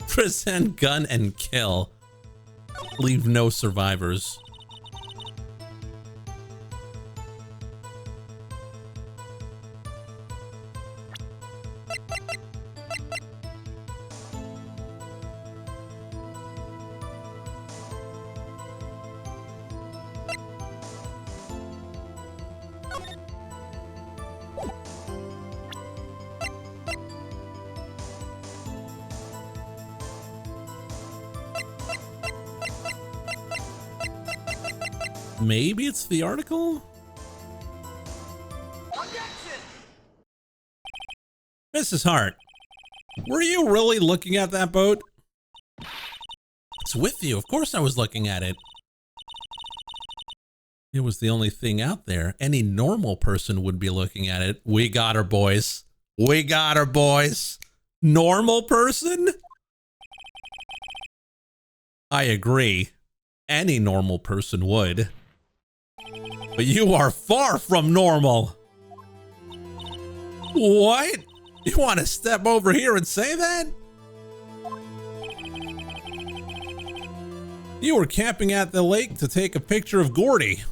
Speaker 1: Present gun and kill. Leave no survivors. Maybe it's the article? Mrs. Hart, were you really looking at that boat? It's with you. Of course I was looking at it. It was the only thing out there. Any normal person would be looking at it. We got her, boys. We got her, boys. Normal person? I agree. Any normal person would. But you are far from normal. What? You want to step over here and say that? You were camping at the lake to take a picture of Gordy.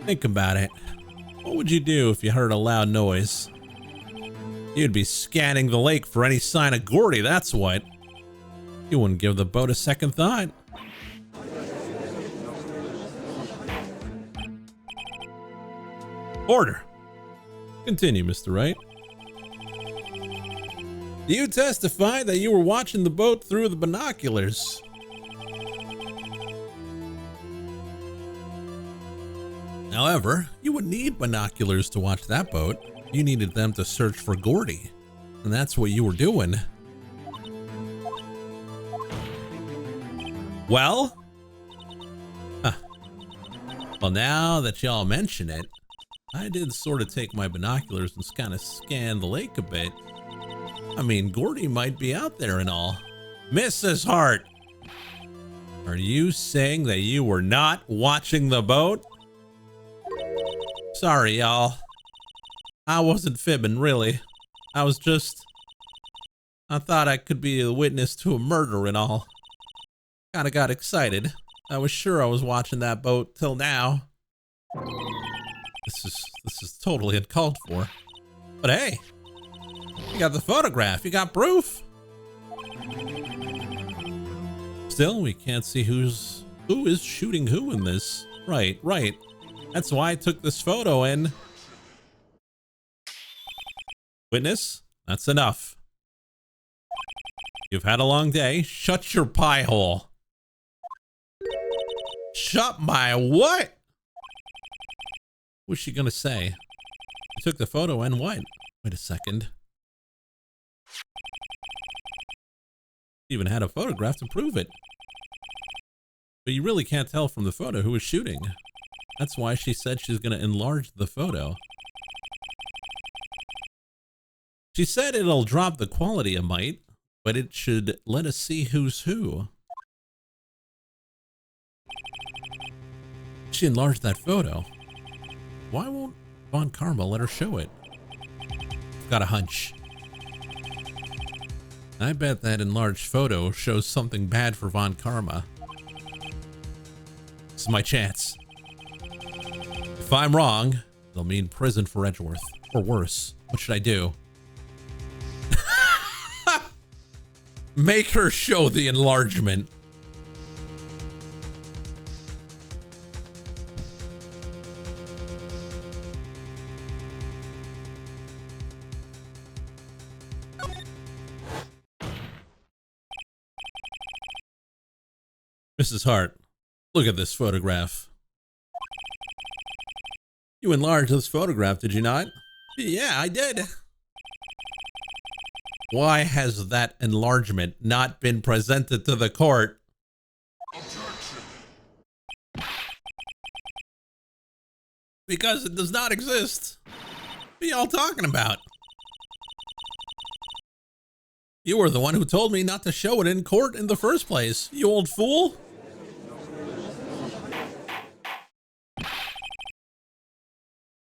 Speaker 1: Think about it. What would you do if you heard a loud noise? You'd be scanning the lake for any sign of Gordy, that's what. You wouldn't give the boat a second thought. Order. Continue, Mr. Wright. You testified that you were watching the boat through the binoculars. However, you would need binoculars to watch that boat. You needed them to search for Gordy, and that's what you were doing. Well? Huh. Well, now that y'all mention it, I did sort of take my binoculars and kind of scan the lake a bit. I mean, Gordy might be out there and all. Mrs. Hart, are you saying that you were not watching the boat? Sorry, y'all. I wasn't fibbing, really. I thought I could be a witness to a murder and all. Kinda got excited. I was sure I was watching that boat till now. This is totally uncalled for. But hey, you got the photograph, you got proof. Still, we can't see who is shooting who in this. Right. That's why I took this photo and... Witness, that's enough. You've had a long day. Shut your pie hole. Shut my what? What's she gonna say? You took the photo and what? Wait a second. You even had a photograph to prove it. But you really can't tell from the photo who was shooting. That's why she said she's gonna enlarge the photo. She said it'll drop the quality a mite, but it should let us see who's who. She enlarged that photo. Why won't Von Karma let her show it? Got a hunch. I bet that enlarged photo shows something bad for Von Karma. This is my chance. If I'm wrong, it'll mean prison for Edgeworth. Or worse. What should I do? Make her show the enlargement. Mrs. Hart, look at this photograph. You enlarged this photograph, did you not? Yeah, I did. Why has that enlargement not been presented to the court? Because it does not exist. What are y'all talking about? You were the one who told me not to show it in court in the first place, you old fool.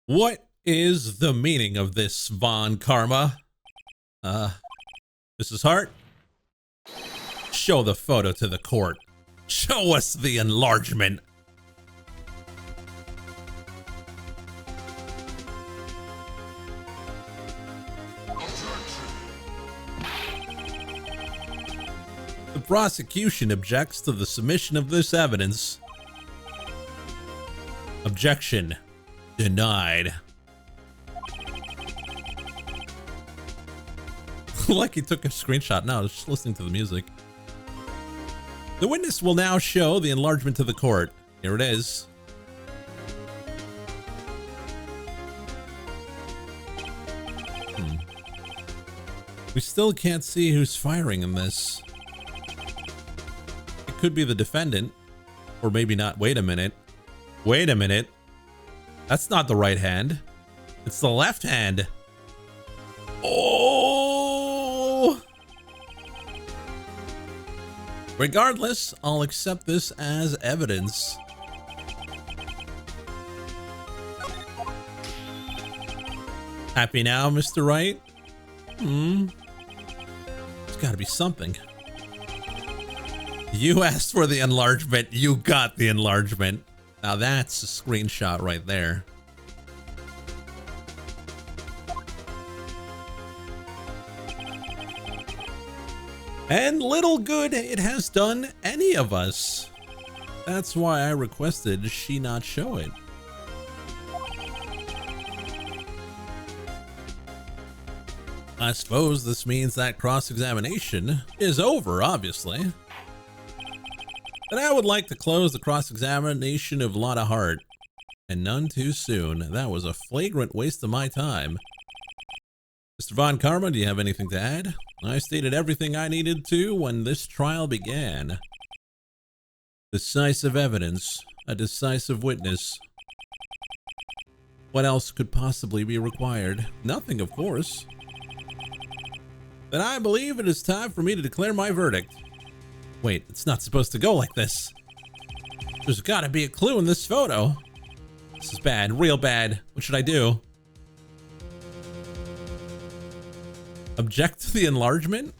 Speaker 1: What is the meaning of this, Von Karma? Mrs. Hart? Show the photo to the court. Show us the enlargement. The prosecution objects to the submission of this evidence. Objection denied. Like he took a screenshot. No, I was just listening to the music. The witness will now show the enlargement to the court. Here it is. We still can't see who's firing in this. It could be the defendant, or maybe not. Wait a minute. Wait a minute. That's not the right hand. It's the left hand. Oh! Regardless, I'll accept this as evidence. Happy now, Mr. Wright? There's gotta be something. You asked for the enlargement, you got the enlargement. Now that's a screenshot right there. And little good it has done any of us. That's why I requested she not show it. I suppose this means that cross-examination is over, obviously. But I would like to close the cross-examination of Lotta Hart. And none too soon. That was a flagrant waste of my time. Mr. Von Karma, do you have anything to add? I stated everything I needed to when this trial began. Decisive evidence, a decisive witness. What else could possibly be required? Nothing, of course. Then I believe it is time for me to declare my verdict. Wait, it's not supposed to go like this. There's gotta be a clue in this photo. This is bad, real bad. What should I do? Object to the enlargement?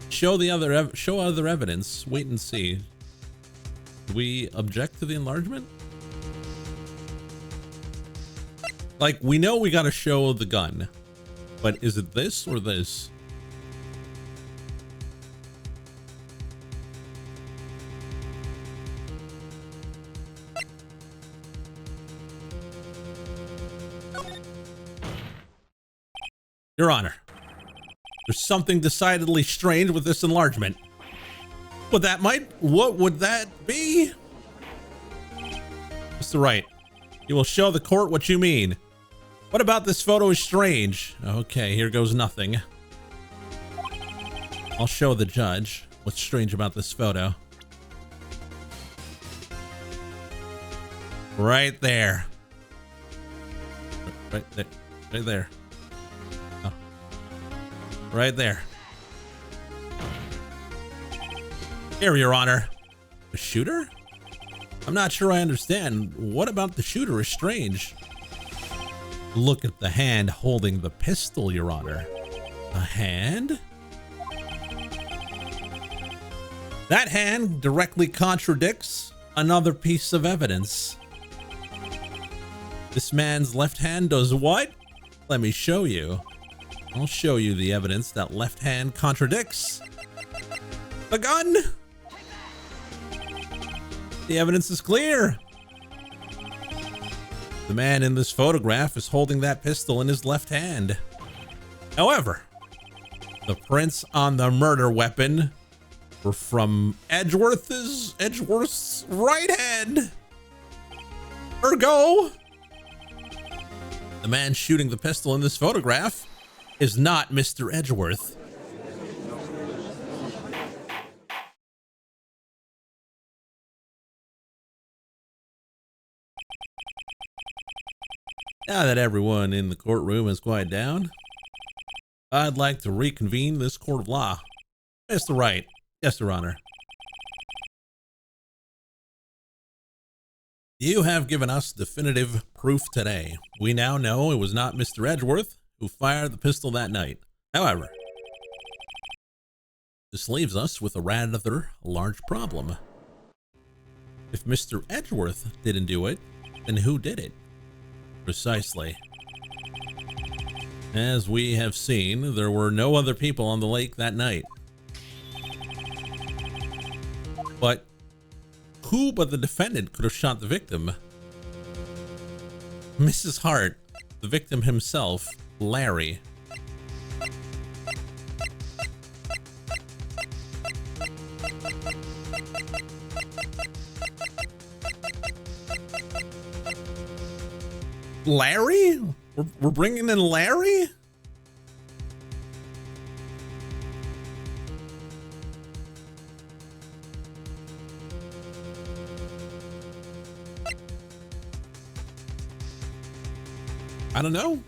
Speaker 1: Show other evidence. Wait and see. Do we object to the enlargement? Like, we know we gotta show the gun, but is it this or this? Your Honor, there's something decidedly strange with this enlargement. What would that be? Mr. Wright, you will show the court what you mean. What about this photo is strange? Okay, here goes nothing. I'll show the judge what's strange about this photo. Right there. Right there. Right there. Oh. Right there. Here, Your Honor. A shooter? I'm not sure I understand. What about the shooter is strange? Look at the hand holding the pistol, Your Honor. A hand? That hand directly contradicts another piece of evidence. This man's left hand does what? Let me show you. I'll show you the evidence that left hand contradicts. The gun! The evidence is clear. The man in this photograph is holding that pistol in his left hand. However, the prints on the murder weapon were from Edgeworth's right hand. Ergo, the man shooting the pistol in this photograph is not Mr. Edgeworth. Now that everyone in the courtroom has quieted down, I'd like to reconvene this court of law. Mr. Wright. Yes, Your Honor. You have given us definitive proof today. We now know it was not Mr. Edgeworth who fired the pistol that night. However, this leaves us with a rather large problem. If Mr. Edgeworth didn't do it, then who did it? Precisely. As we have seen, there were no other people on the lake that night. But who but the defendant could have shot the victim? Mrs. Hart, the victim himself, Larry. Larry? We're bringing in Larry? I don't know.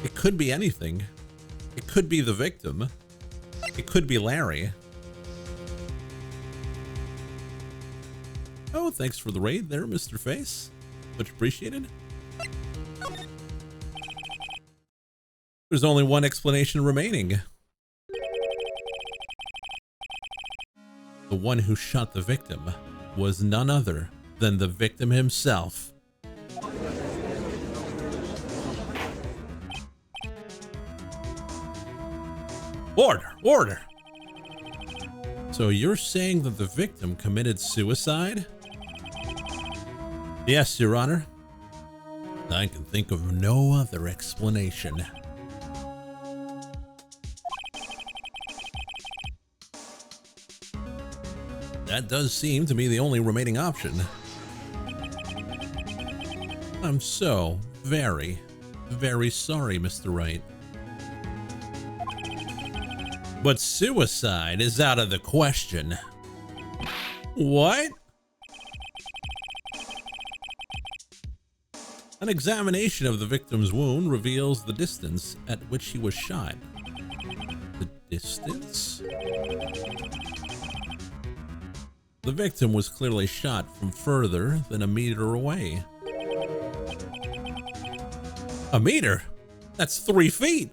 Speaker 1: It could be anything. It could be the victim. It could be Larry. Oh, thanks for the raid there, Mr. Face. Much appreciated. There's only one explanation remaining. The one who shot the victim was none other than the victim himself. Order! Order! So you're saying that the victim committed suicide? Yes, Your Honor. I can think of no other explanation. That does seem to be the only remaining option. I'm so very, very sorry, Mr. Wright. But suicide is out of the question. What? An examination of the victim's wound reveals the distance at which he was shot. The distance? The victim was clearly shot from further than a meter away. A meter? That's 3 feet.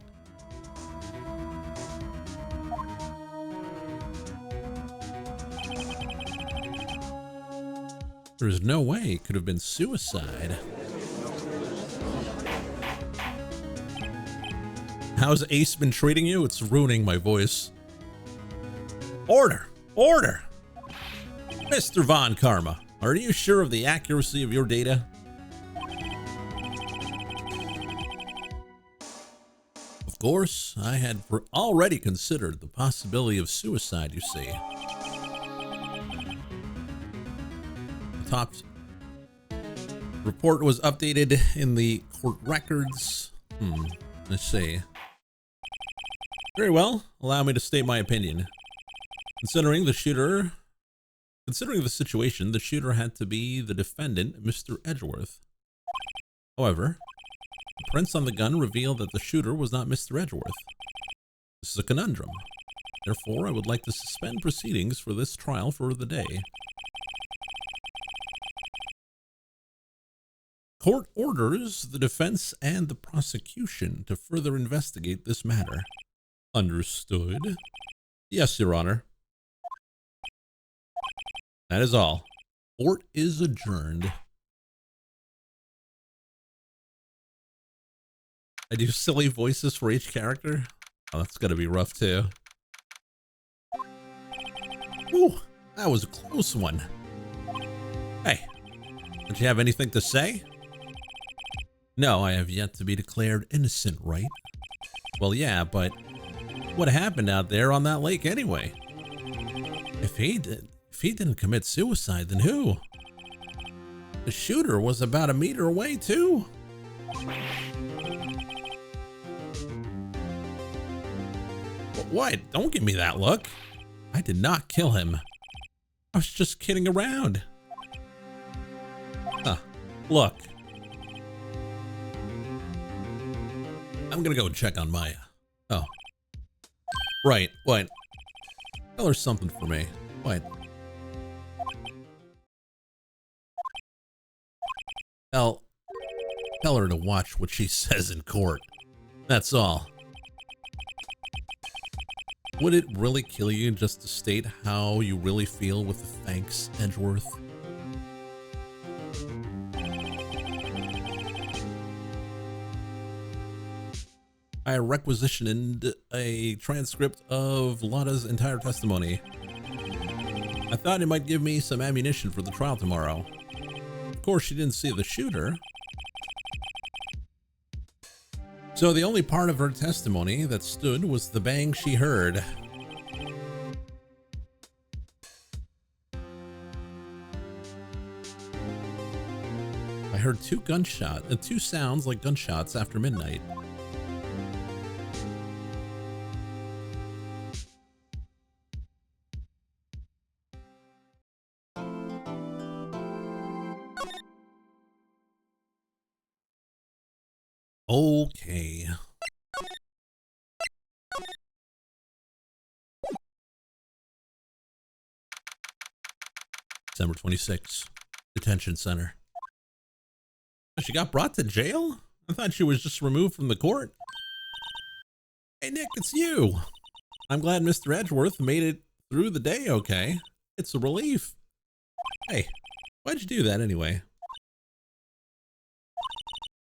Speaker 1: There's no way it could have been suicide. How's Ace been treating you? It's ruining my voice. Order! Order! Mr. Von Karma, are you sure of the accuracy of your data? Of course, I had already considered the possibility of suicide, you see. The top report was updated in the court records. Let's see. Very well, allow me to state my opinion. Considering the situation, the shooter had to be the defendant, Mr. Edgeworth. However, the prints on the gun reveal that the shooter was not Mr. Edgeworth. This is a conundrum. Therefore, I would like to suspend proceedings for this trial for the day. Court orders the defense and the prosecution to further investigate this matter. Understood? Yes, Your Honor. That is all. Court is adjourned. I do silly voices for each character. Oh, that's gonna be rough too. Ooh, that was a close one. Hey, don't you have anything to say? No, I have yet to be declared innocent, right? Well, yeah, but what happened out there on that lake anyway? If he didn't commit suicide, then who? The shooter was about a meter away too. What? Don't give me that look. I did not kill him. I was just kidding around. Huh. Look. I'm gonna go check on Maya. Oh. Right. What? Tell her something for me. What? Tell her to watch what she says in court. That's all. Would it really kill you just to state how you really feel with the thanks, Edgeworth? I requisitioned a transcript of Lotta's entire testimony. I thought it might give me some ammunition for the trial tomorrow. Of course, she didn't see the shooter. So the only part of her testimony that stood was the bang she heard. I heard two sounds like gunshots after midnight. Okay. December 26th, detention center. She got brought to jail? I thought she was just removed from the court. Hey Nick, it's you. I'm glad Mr. Edgeworth made it through the day okay. It's a relief. Hey, why'd you do that anyway?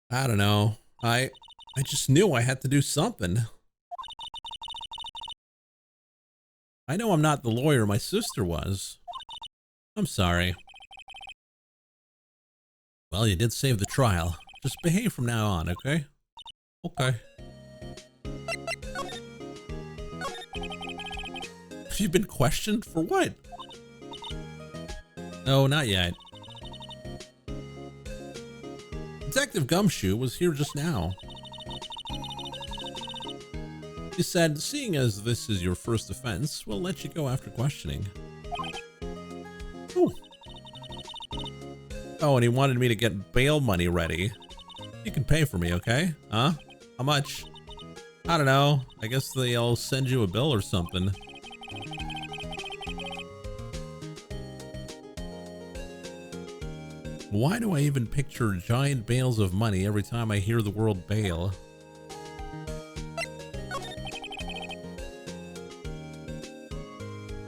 Speaker 1: I don't know. I just knew I had to do something. I know I'm not the lawyer my sister was. I'm sorry. Well, you did save the trial. Just behave from now on, okay? Okay. You've been questioned for what? No, not yet. Detective Gumshoe was here just now. He said, seeing as this is your first offense, we'll let you go after questioning. Ooh. Oh, and he wanted me to get bail money ready. You can pay for me, okay? Huh? How much? I don't know. I guess they'll send you a bill or something. Why do I even picture giant bales of money every time I hear the word bale?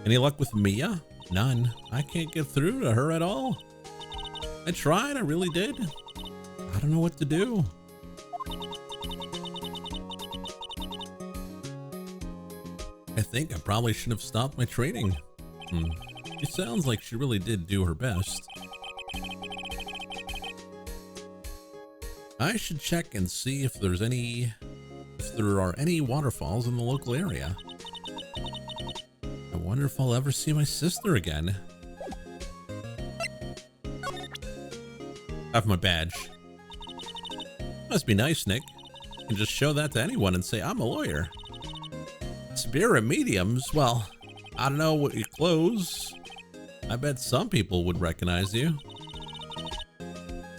Speaker 1: Any luck with Mia? None. I can't get through to her at all. I tried, I really did. I don't know what to do. I think I probably should have stopped my trading. It sounds like she really did do her best. I should check and see if there are any waterfalls in the local area. I wonder if I'll ever see my sister again. I have my badge. Must be nice, Nick. You can just show that to anyone and say, I'm a lawyer. Spirit mediums? Well, I don't know what your clothes. I bet some people would recognize you.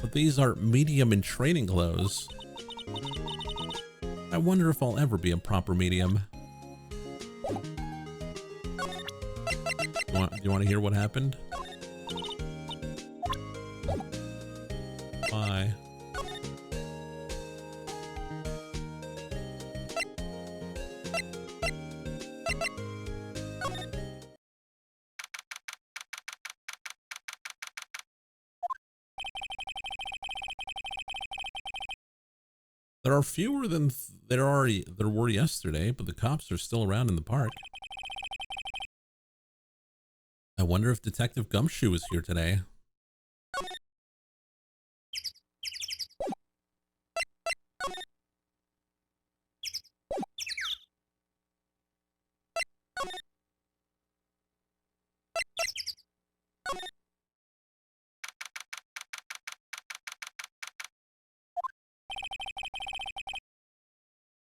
Speaker 1: But these are medium in training clothes. I wonder if I'll ever be a proper medium. Do you want to hear what happened? Bye. There are fewer than there were yesterday, but the cops are still around in the park. I wonder if Detective Gumshoe is here today.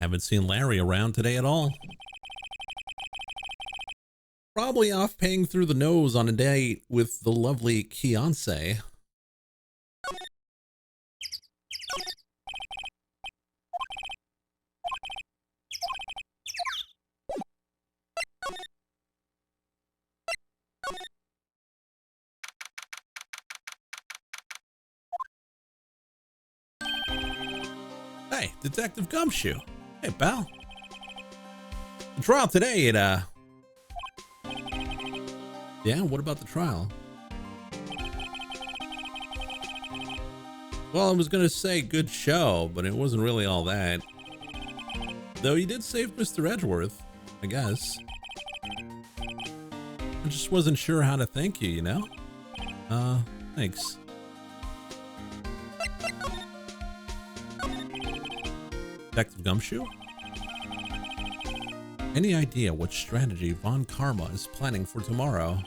Speaker 1: Haven't seen Larry around today at all. Probably off paying through the nose on a date with the lovely Keonce. Hey, Detective Gumshoe. Hey, pal. The trial today, Yeah, what about the trial? Well, I was gonna say good show, but it wasn't really all that. Though you did save Mr. Edgeworth, I guess. I just wasn't sure how to thank you, you know? Thanks. Detective Gumshoe? Any idea what strategy Von Karma is planning for tomorrow?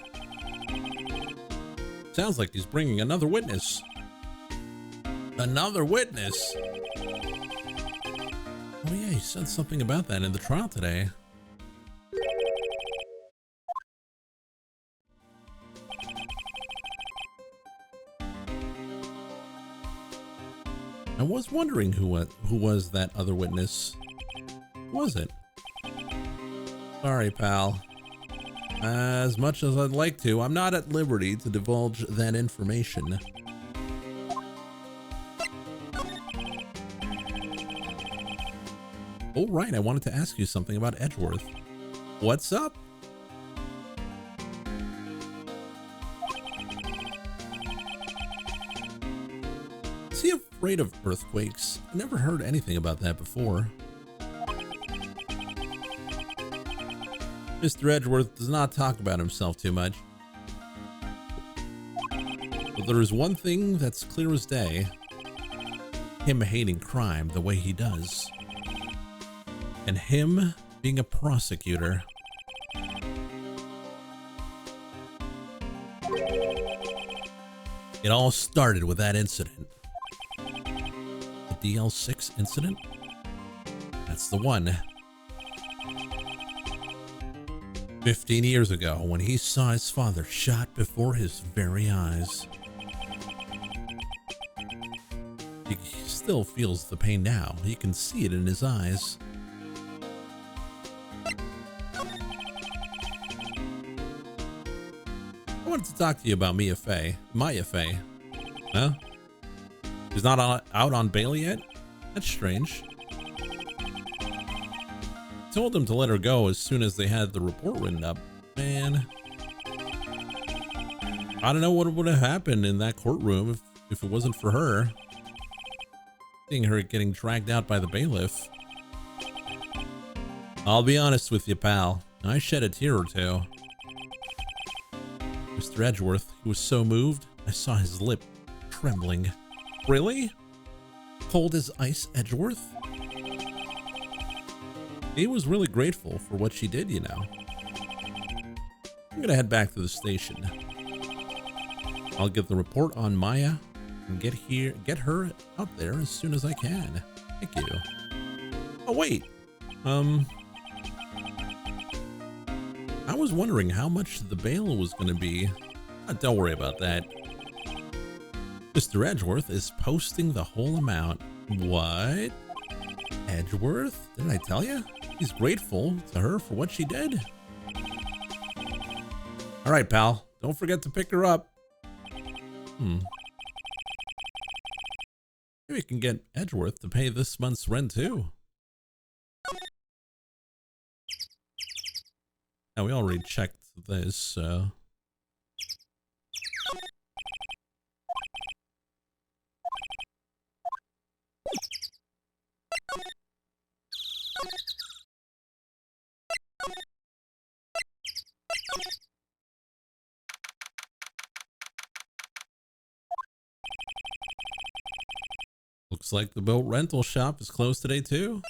Speaker 1: Sounds like he's bringing another witness. Another witness? Oh yeah, he said something about that in the trial today. I was wondering who was that other witness. Who was it? Sorry, pal. As much as I'd like to, I'm not at liberty to divulge that information. Oh, right, I wanted to ask you something about Edgeworth. What's up? Is he afraid of earthquakes? I never heard anything about that before. Mr. Edgeworth does not talk about himself too much. But there is one thing that's clear as day. Him hating crime the way he does. And him being a prosecutor. It all started with that incident. The DL6 incident? That's the one. 15 years ago, when he saw his father shot before his very eyes. He still feels the pain now. He can see it in his eyes. I wanted to talk to you about Maya Fey. Huh? He's not out on bail yet? That's strange. Told him to let her go as soon as they had the report written up. Man. I don't know what would have happened in that courtroom if it wasn't for her. Seeing her getting dragged out by the bailiff. I'll be honest with you, pal. I shed a tear or two. Mr. Edgeworth, who was so moved, I saw his lip trembling. Really? Cold as ice, Edgeworth? He was really grateful for what she did, you know. I'm gonna head back to the station. I'll get the report on Maya and get her out there as soon as I can. Thank you. Oh wait, I was wondering how much the bail was gonna be. Don't worry about that. Mr. Edgeworth is posting the whole amount. What? Edgeworth? Didn't I tell you? He's grateful to her for what she did. All right, pal. Don't forget to pick her up. Maybe we can get Edgeworth to pay this month's rent too. Now, we already checked this, so... Looks like the boat rental shop is closed today too.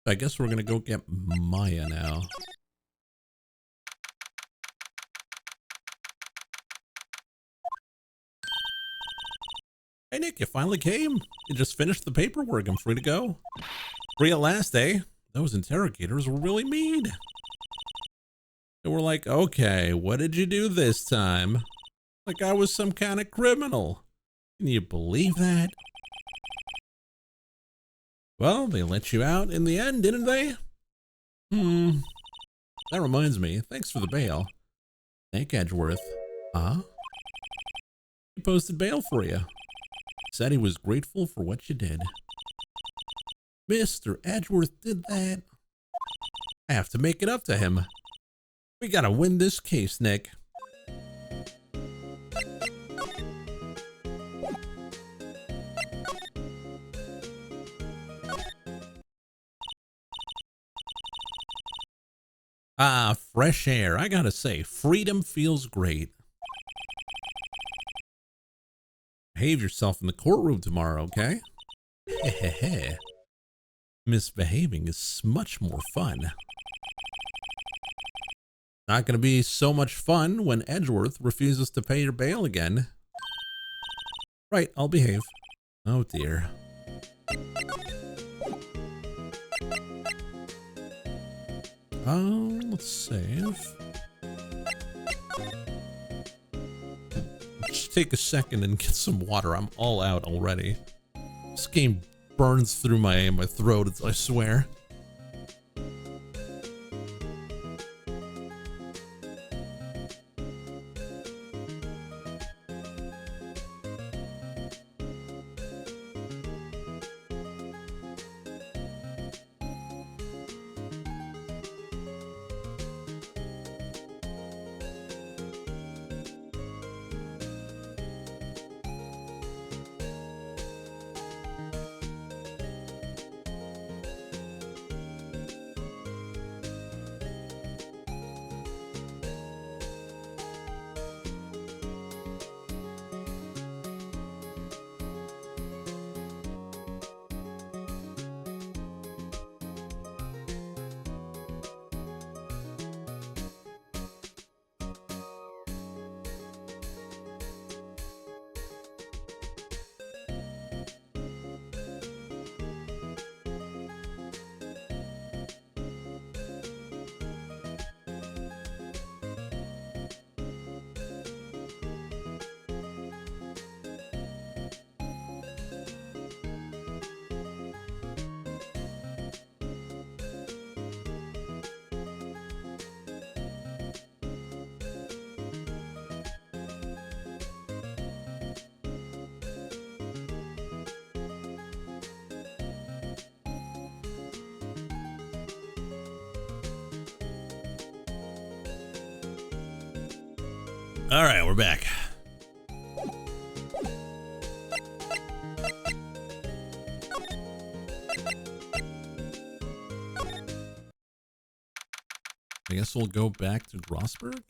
Speaker 1: I guess we're gonna go get Maya now. Hey Nick, you finally came. You just finished the paperwork. I'm free to go. Free at last, eh? Those interrogators were really mean. They were like, okay, what did you do this time? Like I was some kind of criminal. Can you believe that? Well, they let you out in the end, didn't they? That reminds me. Thanks for the bail. Thank Edgeworth. Huh? He posted bail for you. Said he was grateful for what you did. Mr. Edgeworth did that? I have to make it up to him. We gotta win this case, Nick. Ah, fresh air. I gotta say, freedom feels great. Behave yourself in the courtroom tomorrow, okay? Hehehe. Misbehaving is much more fun. Not gonna be so much fun when Edgeworth refuses to pay your bail again. Right, I'll behave. Oh dear. Let's save. Just take a second and get some water. I'm all out already. This game burns through my throat, I swear. All right, we're back. I guess we'll go back to Grossberg.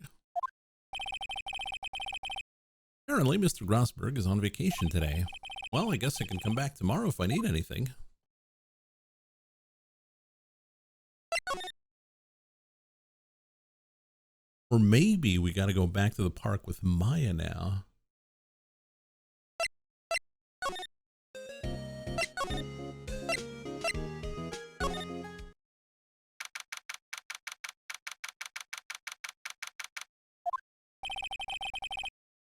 Speaker 1: Apparently, Mr. Grossberg is on vacation today. Well, I guess I can come back tomorrow if I need anything. Or maybe we gotta go back to the park with Maya now.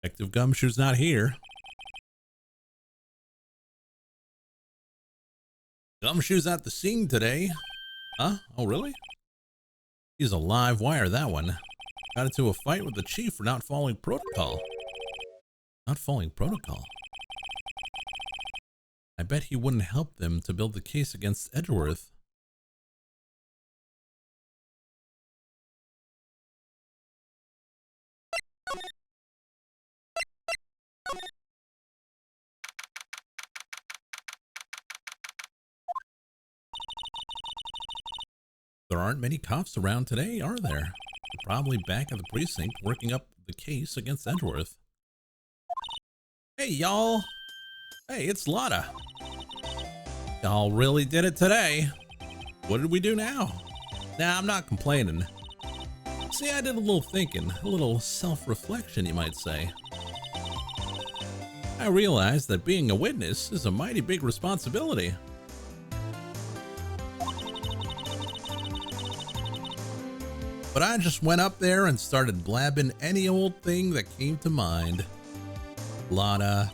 Speaker 1: Detective Gumshoe's not here. Gumshoe's at the scene today. Huh? Oh, really? He's a live wire, that one. Got into a fight with the chief for not following protocol. Not following protocol? I bet he wouldn't help them to build the case against Edgeworth. There aren't many cops around today, are there? They're probably back at the precinct working up the case against Edgeworth. Hey, y'all. Hey, it's Lotta. Y'all really did it today. What did we do now? Nah, I'm not complaining. See, I did a little thinking, a little self-reflection, you might say. I realized that being a witness is a mighty big responsibility. But I just went up there and started blabbing any old thing that came to mind. Lotta.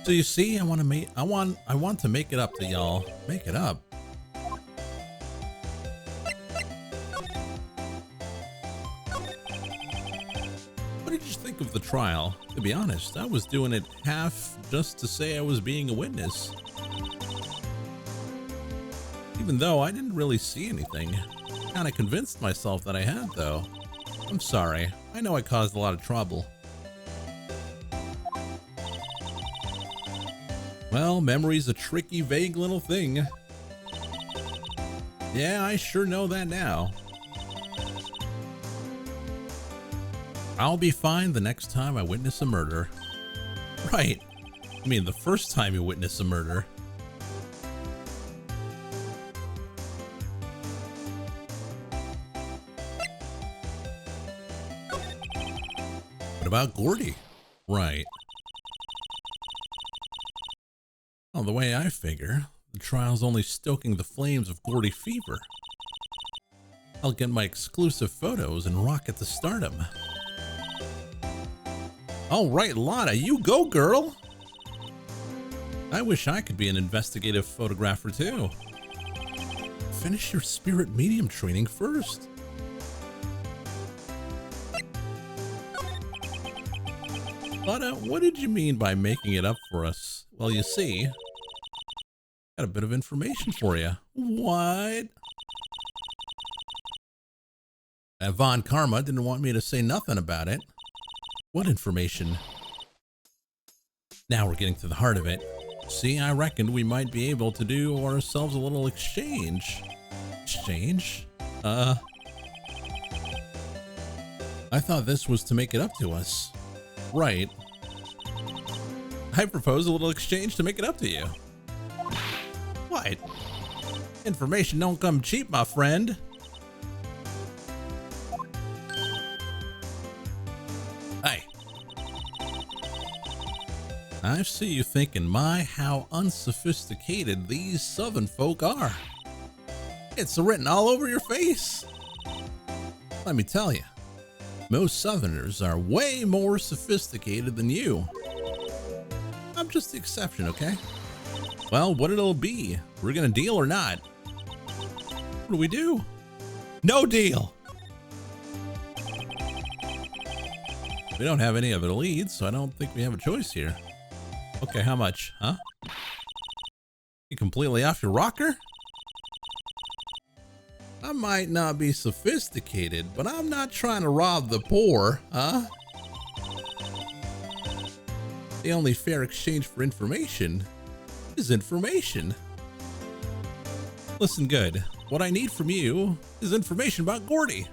Speaker 1: So you see, I want to make it up to y'all. Make it up. What did you think of the trial? To be honest, I was doing it half just to say I was being a witness. Even though I didn't really see anything. Kinda convinced myself that I had, though. I'm sorry. I know I caused a lot of trouble. Well, memory's a tricky, vague little thing. Yeah, I sure know that now. I'll be fine the next time I witness a murder. Right. I mean, the first time you witness a murder. What about Gordy? Right. Well, the way I figure, the trial's only stoking the flames of Gordy fever. I'll get my exclusive photos and rocket to stardom. All right, Lotta, you go, girl. I wish I could be an investigative photographer too. Finish your spirit medium training first. Lotta, what did you mean by making it up for us? Well, you see, got a bit of information for you. What? Von Karma didn't want me to say nothing about it. What information? Now we're getting to the heart of it. See, I reckoned we might be able to do ourselves a little exchange. Exchange? I thought this was to make it up to us. Right. I propose a little exchange to make it up to you. What? Information don't come cheap, my friend. Hey. I see you thinking, my, how unsophisticated these southern folk are. It's written all over your face. Let me tell you, most southerners are way more sophisticated than you. I'm just the exception, okay? Well, what it'll be, we're gonna deal or not? What do we do? No deal. We don't have any other leads, so I don't think we have a choice here. Okay, how much, huh? You completely off your rocker? I might not be sophisticated, but I'm not trying to rob the poor, huh? The only fair exchange for information is information. Listen good. What I need from you is information about Gordy.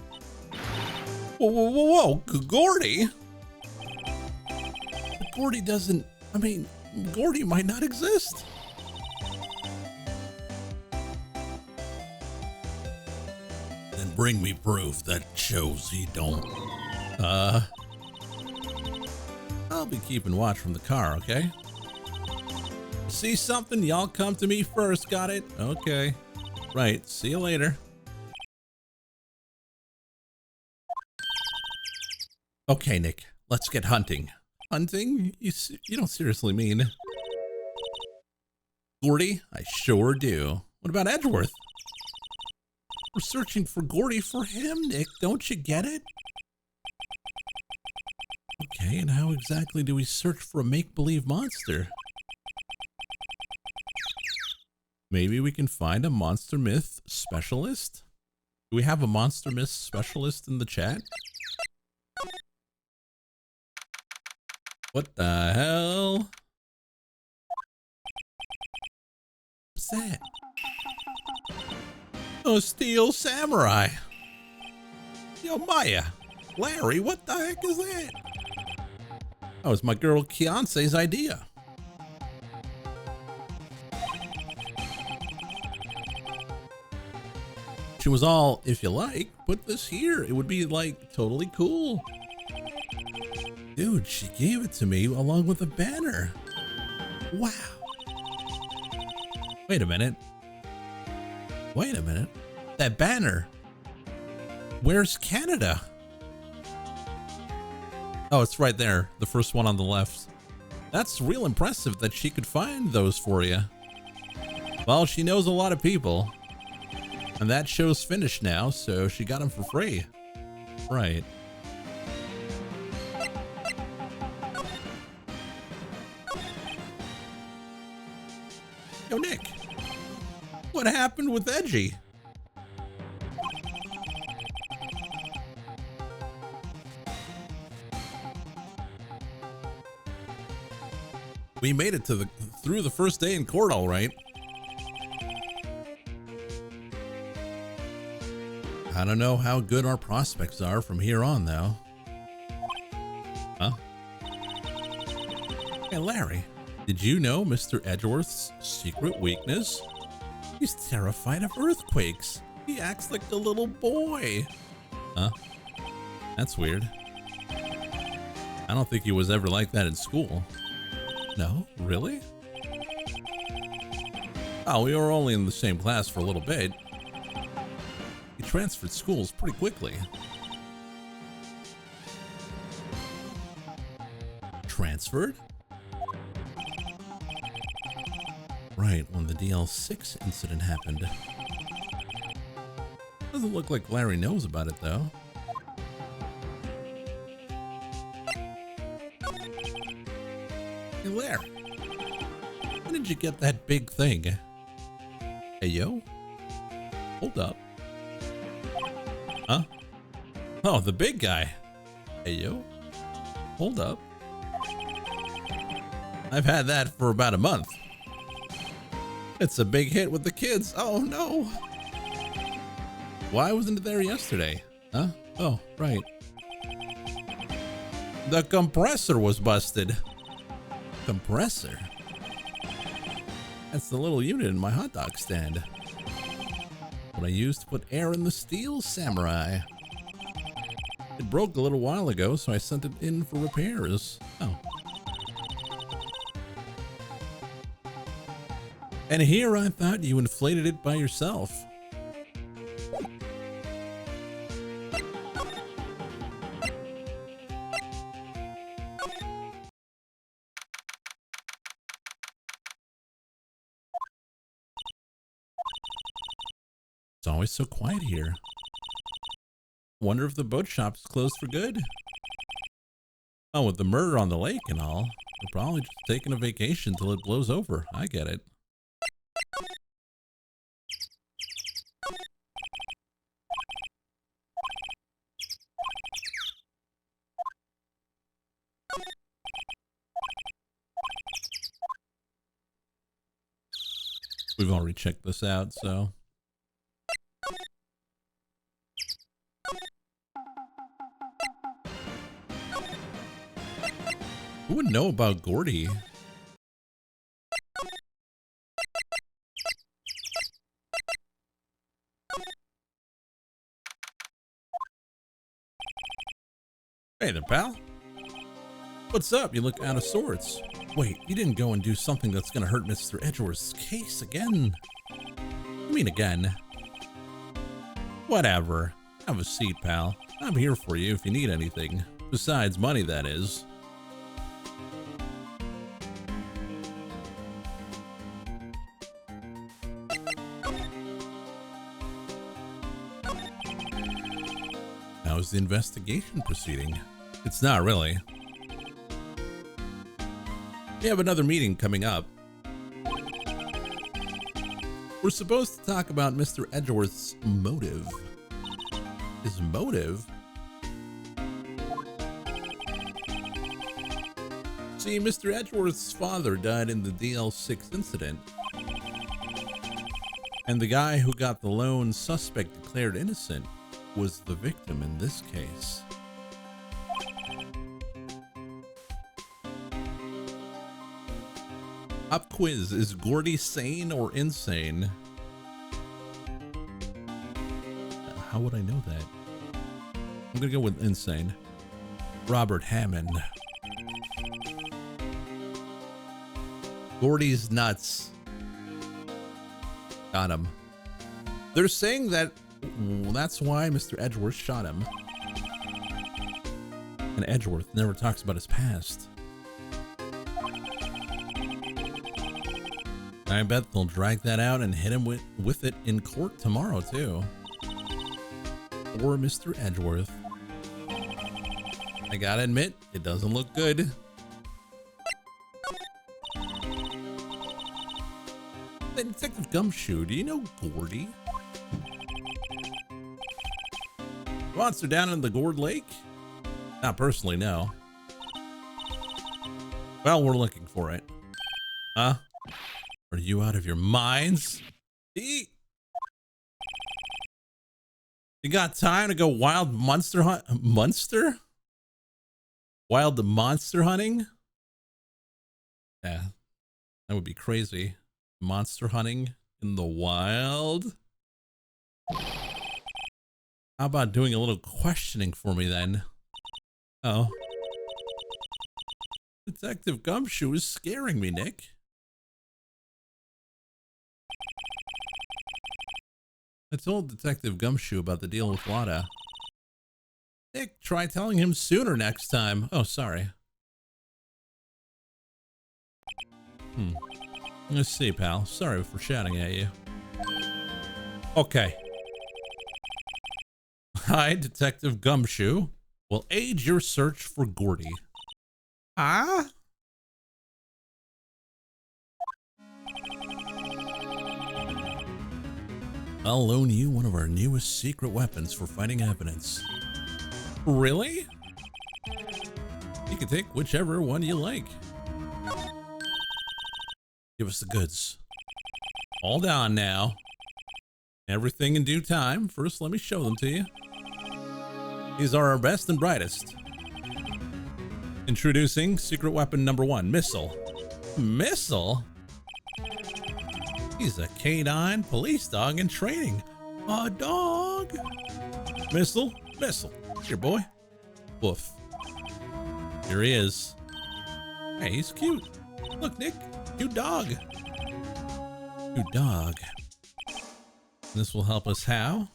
Speaker 1: Whoa, whoa, whoa, whoa, Gordy? But Gordy doesn't, Gordy might not exist. Then bring me proof that shows he don't. I'll be keeping watch from the car, okay? See something? Y'all come to me first, got it? Okay. Right, see you later. Okay, Nick, let's get hunting. Hunting? You don't seriously mean? Gordy? I sure do. What about Edgeworth? We're searching for Gordy for him, Nick. Don't you get it? Okay, and how exactly do we search for a make-believe monster? Maybe we can find a monster myth specialist? Do we have a monster myth specialist in the chat? What the hell? What's that? Oh, Steel Samurai. Yo, Maya. Larry, what the heck is that? Oh, it's my girl Keonce's idea. She was all, if you like, put this here. It would be like totally cool. Dude, she gave it to me along with a banner. Wow. Wait a minute. Wait a minute. That banner. Where's Canada? Oh, it's right there. The first one on the left. That's real impressive that she could find those for you. Well, she knows a lot of people. And that show's finished now, so she got them for free. Right. Yo, Nick. What happened with Edgy? We made it to through the first day in court, all right. I don't know how good our prospects are from here on, though. Huh? Hey, Larry, did you know Mr. Edgeworth's secret weakness? He's terrified of earthquakes. He acts like a little boy. Huh? That's weird. I don't think he was ever like that in school. No? Really? Oh, we were only in the same class for a little bit. He transferred schools pretty quickly. Transferred? Right, when the DL6 incident happened. Doesn't look like Larry knows about it, though. Hey, Larry. When did you get that big thing? Hey, yo. Hold up. Huh? Oh, the big guy. Hey, yo. Hold up. I've had that for about a month. It's a big hit with the kids. Oh, no. Why wasn't it there yesterday? Huh? Oh, right. The compressor was busted. Compressor? That's the little unit in my hot dog stand. What I used to put air in the Steel Samurai. It broke a little while ago, so I sent it in for repairs. Oh. And here I thought you inflated it by yourself. It's always so quiet here. Wonder if the boat shop's closed for good. Oh, with the murder on the lake and all, they're probably just taking a vacation till it blows over. I get it. We've already checked this out, so. Who would know about Gordy? Hey there, pal. What's up? You look out of sorts. Wait, you didn't go and do something that's gonna hurt Mr. Edgeworth's case again? I mean again. Whatever. Have a seat, pal. I'm here for you if you need anything. Besides money, that is. How's the investigation proceeding? It's not really. We have another meeting coming up. We're supposed to talk about Mr. Edgeworth's motive. His motive? See, Mr. Edgeworth's father died in the DL6 incident. And the guy who got the lone suspect declared innocent was the victim in this case. Pop quiz, is Gordy sane or insane? How would I know that? I'm gonna go with insane. Robert Hammond. Gordy's nuts. Got him. They're saying that that's why Mr. Edgeworth shot him. And Edgeworth never talks about his past. I bet they'll drag that out and hit him with it in court tomorrow, too. Or Mr. Edgeworth. I gotta admit, it doesn't look good. Hey, Detective Gumshoe, do you know Gordy? Monster down in the Gourd Lake? Not personally, no. Well, we're looking for it. Huh? Are you out of your minds? You got time to go wild monster hunt? Monster? Wild monster hunting? Yeah, that would be crazy. Monster hunting in the wild? How about doing a little questioning for me then? Oh. Detective Gumshoe is scaring me, Nick. I told Detective Gumshoe about the deal with Lada. Nick, try telling him sooner next time. Oh, sorry. Let's see, pal. Sorry for shouting at you. Okay. I, Detective Gumshoe, will aid your search for Gordy. Ah? I'll loan you one of our newest secret weapons for fighting evidence. Really? You can take whichever one you like. Give us the goods. Hold on now. Everything in due time. First, let me show them to you. These are our best and brightest. Introducing secret weapon number 1, missile. Missile? He's a canine police dog in training. A dog. Missile, missile. Here, boy. Woof. Here he is. Hey, he's cute. Look, Nick. Cute dog. Cute dog. This will help us how?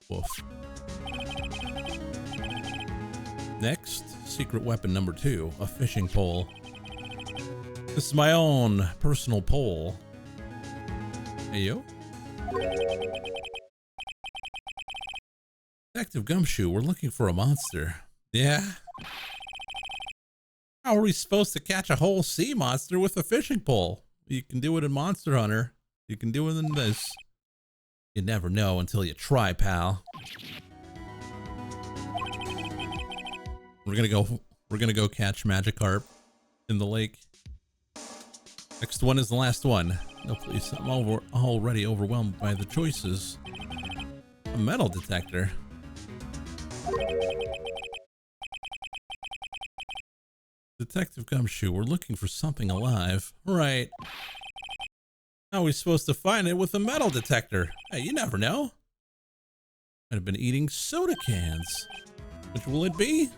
Speaker 1: Woof. Next, secret weapon number 2, a fishing pole. This is my own personal pole. Hey, yo. Detective Gumshoe, we're looking for a monster. Yeah? How are we supposed to catch a whole sea monster with a fishing pole? You can do it in Monster Hunter. You can do it in this. You never know until you try, pal. We're gonna go catch Magikarp in the lake. Next one is the last one. No, please. I'm already overwhelmed by the choices. A metal detector. Detective Gumshoe, we're looking for something alive. Right. How are we supposed to find it with a metal detector? Hey, you never know. Might have been eating soda cans. Which will it be?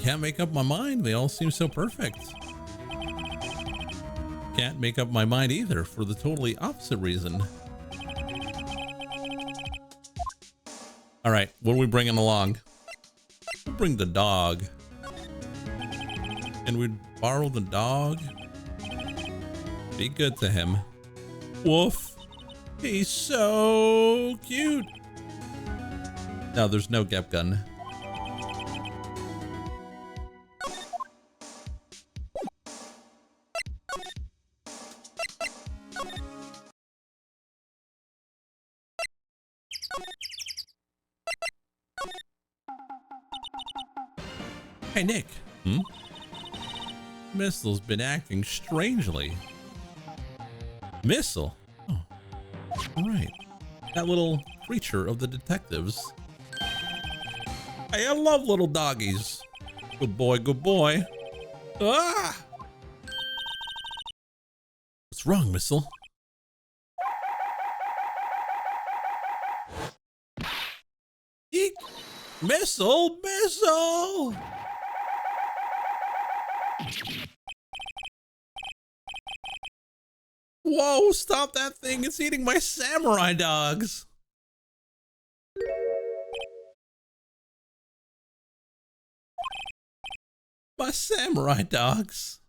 Speaker 1: Can't make up my mind. They all seem so perfect. Can't make up my mind either for the totally opposite reason. All right, what are we bringing along? We'll bring the dog. And we'd borrow the dog. Be good to him. Woof. He's so cute. No, there's no Gep gun. Hey, Nick. Missile's been acting strangely. Missile? Oh, all right. That little creature of the detectives. Hey, I love little doggies. Good boy, good boy. Ah! What's wrong, Missile? Eek! Missile! Missile! Whoa, stop that thing. It's eating my samurai dogs. My samurai dogs.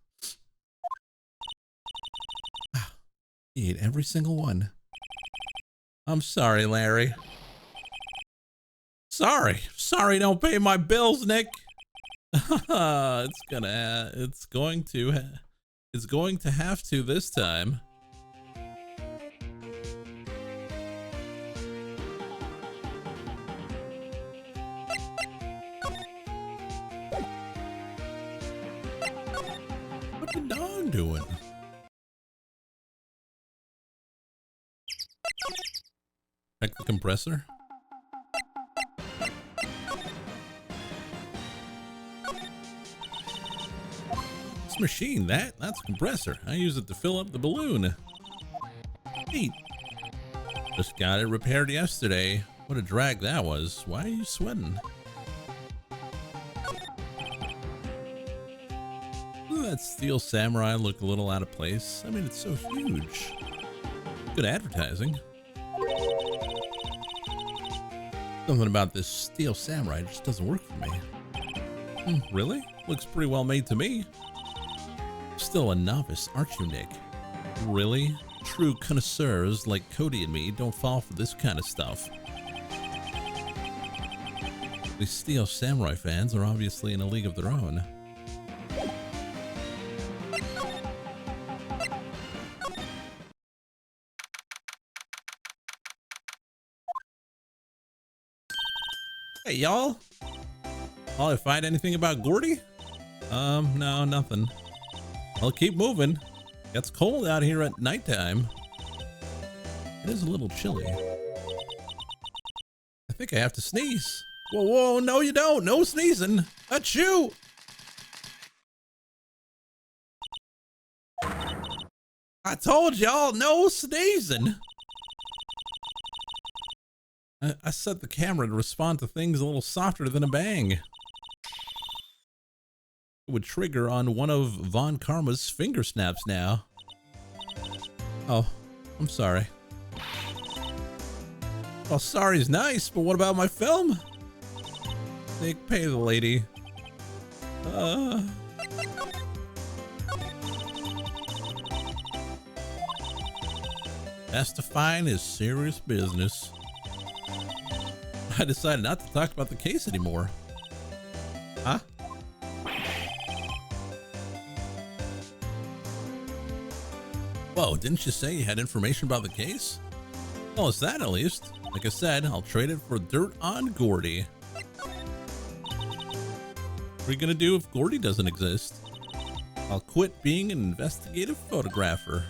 Speaker 1: He ate every single one. I'm sorry, Larry. Sorry. Sorry, don't pay my bills, Nick. It's going to have to this time. What's the dog doing? Check the compressor. This machine, that's a compressor. I use it to fill up the balloon. Neat. Just got it repaired yesterday. What a drag that was. Why are you sweating? Doesn't that steel samurai look a little out of place? I mean, it's so huge. Good advertising. Something about this steel samurai just doesn't work for me. Really? Looks pretty well made to me. Still a novice, aren't you, Nick? Really? True connoisseurs like Cody and me don't fall for this kind of stuff. These steel samurai fans are obviously in a league of their own. Hey, y'all. All I find anything about Gordy? No, nothing. I'll keep moving. It's cold out here at nighttime. It is a little chilly. I think I have to sneeze. Whoa, whoa, no you don't. No sneezing. Achoo! I told y'all, no sneezing. I set the camera to respond to things a little softer than a bang. It would trigger on one of Von Karma's finger snaps now. Oh, I'm sorry. Well, sorry's nice, but what about my film? Nick, pay the lady. Testifying is serious business. I decided not to talk about the case anymore. Huh? Whoa, didn't you say you had information about the case? Well, it's that at least. Like I said, I'll trade it for dirt on Gordy. What are you gonna do if Gordy doesn't exist? I'll quit being an investigative photographer.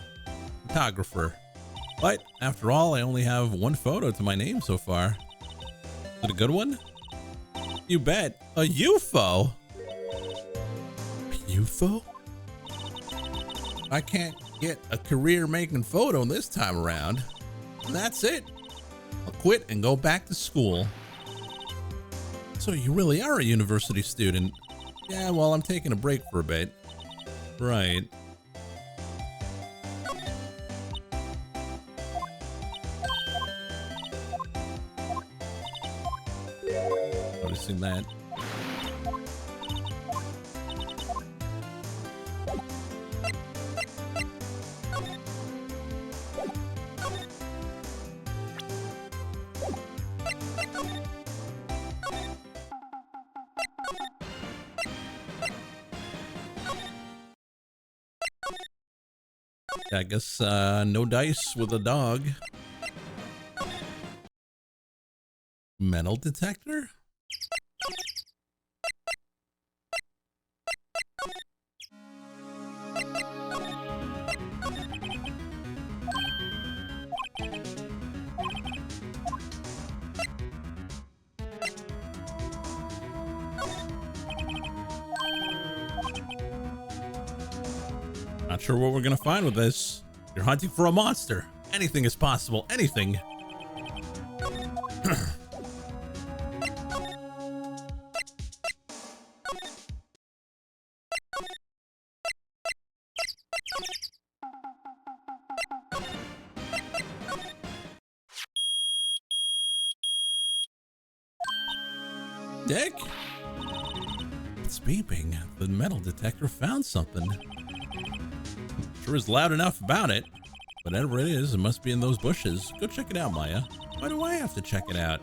Speaker 1: But after all, I only have one photo to my name so far. Is it a good one? You bet. A UFO? A UFO? I can't get a career making photo this time around. And that's it. I'll quit and go back to school. So you really are a university student? Yeah, well, I'm taking a break for a bit. Right. Noticing that. I guess no dice with a dog. Metal detector? Not sure what we're gonna find with this. You're hunting for a monster. Anything is possible. Anything. Dick? It's beeping. The metal detector found something. Sure is loud enough about it. Whatever it is, it must be in those bushes. Go check it out, Maya. Why do I have to check it out?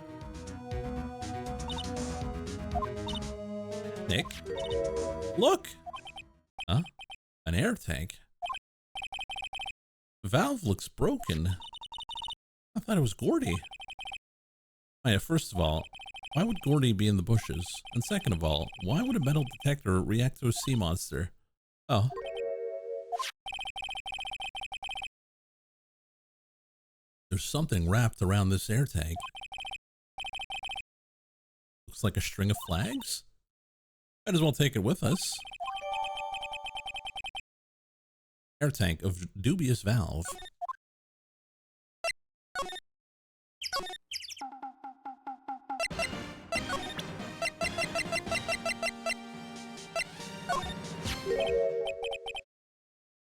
Speaker 1: Nick? Look! Huh? An air tank? The valve looks broken. I thought it was Gordy. Maya, first of all, why would Gordy be in the bushes? And second of all, why would a metal detector react to a sea monster? Oh. There's something wrapped around this air tank. Looks like a string of flags. Might as well take it with us. Air tank of dubious valve.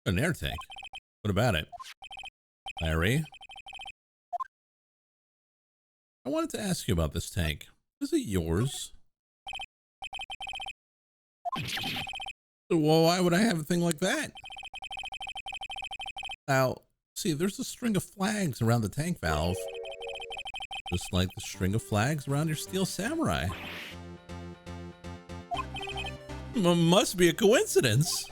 Speaker 1: An air tank. What about it? Larry? I wanted to ask you about this tank. Is it yours? Well, why would I have a thing like that? Now, see, there's a string of flags around the tank valve. Just like the string of flags around your steel samurai. Must be a coincidence.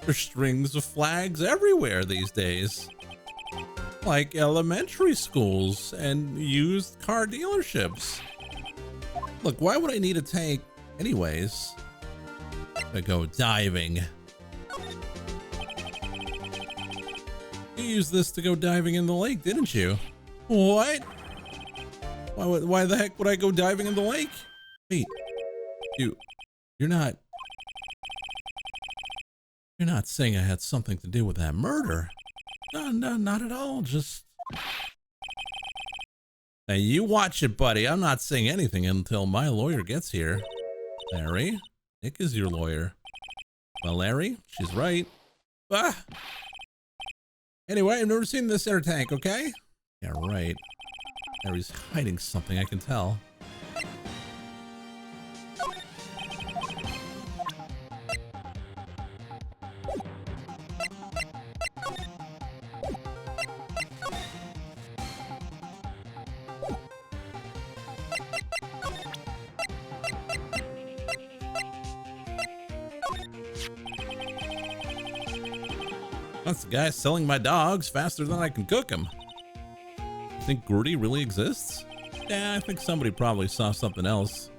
Speaker 1: There's strings of flags everywhere these days. Like elementary schools and used car dealerships. Look, why would I need a tank anyways? To go diving. You used this to go diving in the lake, didn't you? What? Why the heck would I go diving in the lake? Wait, you're not saying I had something to do with that murder? No, not at all. Just... Now you watch it, buddy. I'm not saying anything until my lawyer gets here. Larry, Nick is your lawyer. Well, Larry, she's right. Ah! Anyway, I've never seen this air tank, okay? Yeah, right. Larry's hiding something, I can tell. That's the guy selling my dogs faster than I can cook them. You think Gordy really exists? Yeah, I think somebody probably saw something else.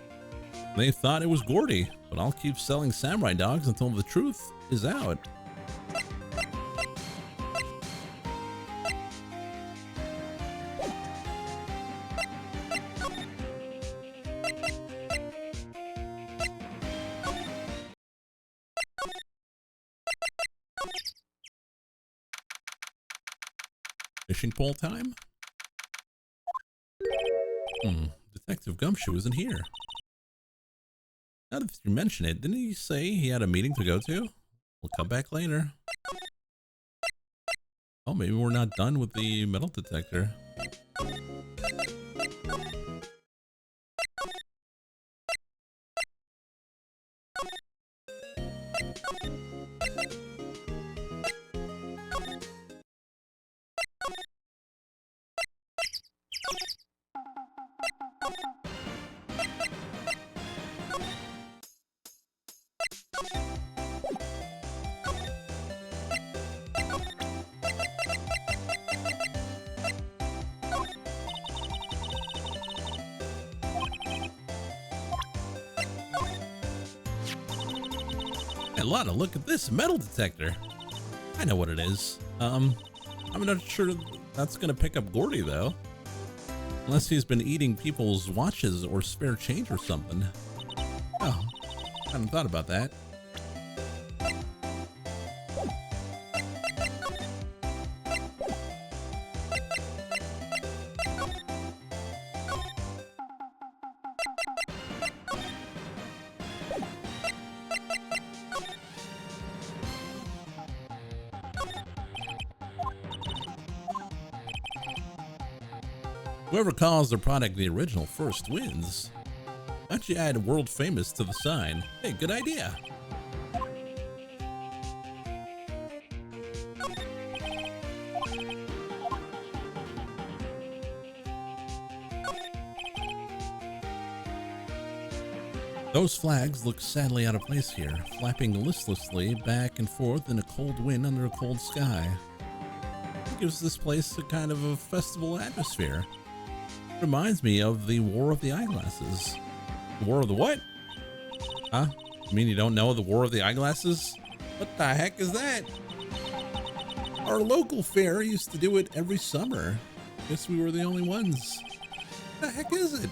Speaker 1: They thought it was Gordy, but I'll keep selling samurai dogs until the truth is out. Fishing pole time? Detective Gumshoe isn't here. Now that you mention it, didn't he say he had a meeting to go to? We'll come back later. Oh, maybe we're not done with the metal detector. Hey, Lana, look at this metal detector. I know what it is. I'm not sure that's gonna pick up Gordy though. Unless he's been eating people's watches or spare change or something. Oh, I hadn't thought about that. Whoever calls their product the original first wins. Why don't you add world famous to the sign? Hey, good idea. Those flags look sadly out of place here, flapping listlessly back and forth in a cold wind under a cold sky. It gives this place a kind of a festival atmosphere. Reminds me of the War of the Eyeglasses. The War of the what? Huh? You mean you don't know the War of the Eyeglasses? What the heck is that? Our local fair used to do it every summer. Guess we were the only ones. What the heck is it?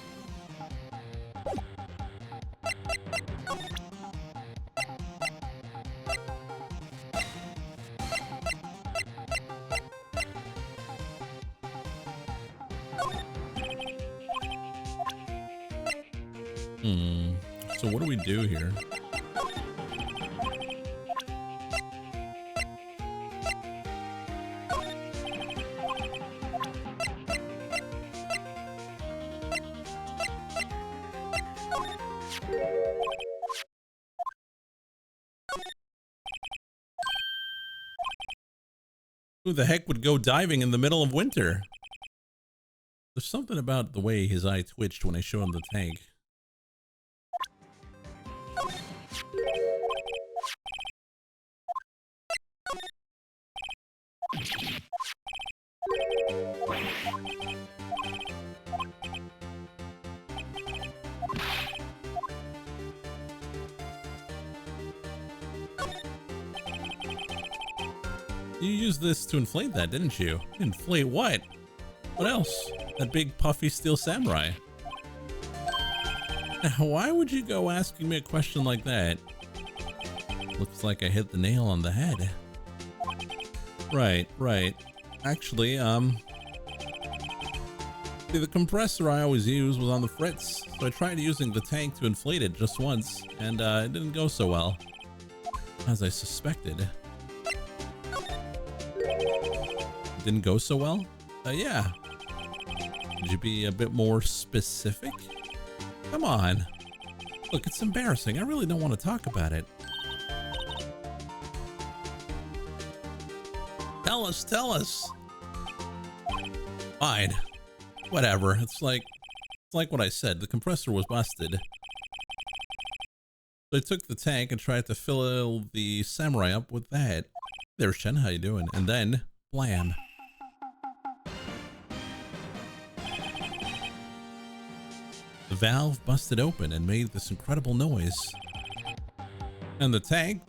Speaker 1: So what do we do here? Who the heck would go diving in the middle of winter? There's something about the way his eye twitched when I showed him the tank. You used this to inflate that, didn't you? Inflate what? What else? That big puffy steel samurai. Why would you go asking me a question like that? Looks like I hit the nail on the head. Right. Actually, the compressor I always use was on the fritz, so I tried using the tank to inflate it just once, and it didn't go so well, as I suspected. Didn't go so well? Yeah. Could you be a bit more specific? Come on. Look, it's embarrassing. I really don't want to talk about it. Tell us. Fine. Whatever. It's like what I said. The compressor was busted. So I took the tank and tried to fill the samurai up with that. There's Shen, how you doing? And then, blam. The valve busted open and made this incredible noise. And the tank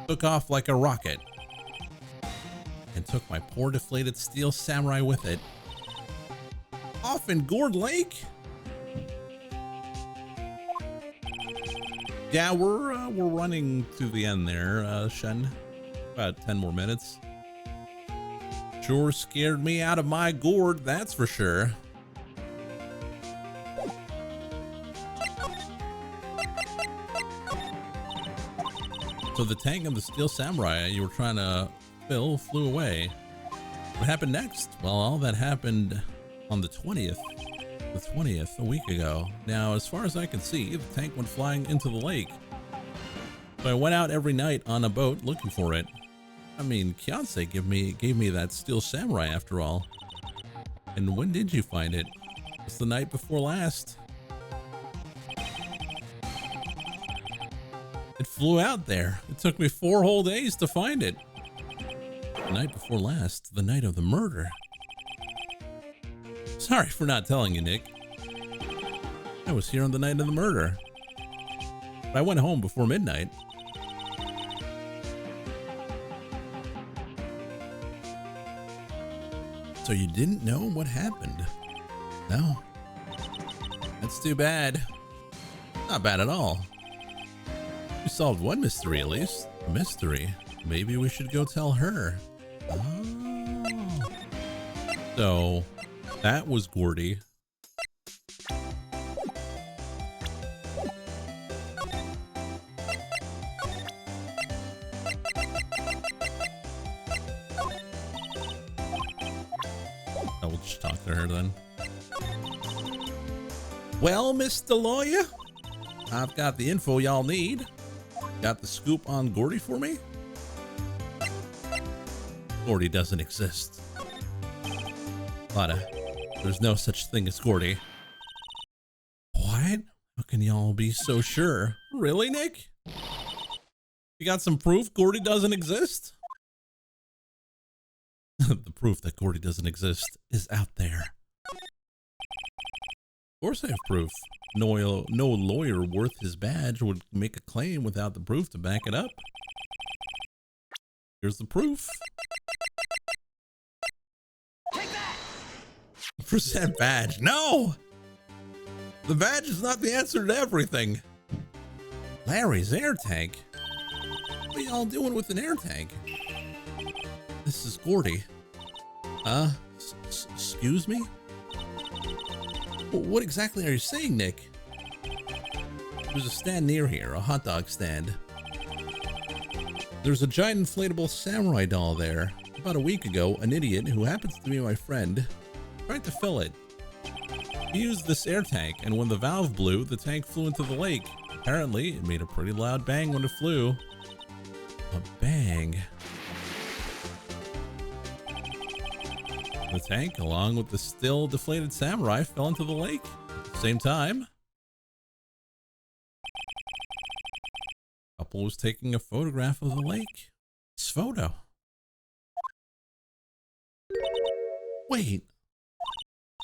Speaker 1: took off like a rocket and took my poor deflated steel samurai with it. Off in Gourd Lake? Yeah, we're running to the end there, Shen. About 10 more minutes. Sure scared me out of my gourd, that's for sure. So the tank and the steel samurai you were trying to fill flew away. What happened next? Well, all that happened on the 20th. The 20th, a week ago. Now, as far as I can see, the tank went flying into the lake. So I went out every night on a boat looking for it. I mean, Kianse gave me that steel samurai after all. And when did you find it? It's the night before last. It flew out there. It took me 4 whole days to find it. The night before last, the night of the murder. Sorry for not telling you, Nick. I was here on the night of the murder. But I went home before midnight. So you didn't know what happened? No. That's too bad. Not bad at all. We solved one mystery at least. A mystery. Maybe we should go tell her. Oh. So, that was Gordy. I will just talk to her then. Well, Mr. Lawyer, I've got the info y'all need. Got the scoop on Gordy for me? Gordy doesn't exist. Lotta, there's no such thing as Gordy. What? How can y'all be so sure? Really, Nick? You got some proof Gordy doesn't exist? The proof that Gordy doesn't exist is out there. Of course I have proof. No lawyer worth his badge would make a claim without the proof to back it up. Here's the proof.
Speaker 2: Take that!
Speaker 1: Present badge. No! The badge is not the answer to everything. Larry's air tank? What are y'all doing with an air tank? This is Gordy. Excuse me? What exactly are you saying, Nick? There's a stand near here, a hot dog stand. There's a giant inflatable samurai doll there. About a week ago, an idiot who happens to be my friend tried to fill it. He used this air tank, and when the valve blew, the tank flew into the lake. Apparently, it made a pretty loud bang when it flew. A bang. The tank, along with the still deflated samurai, fell into the lake at the same time. The couple was taking a photograph of the lake. This photo. Wait.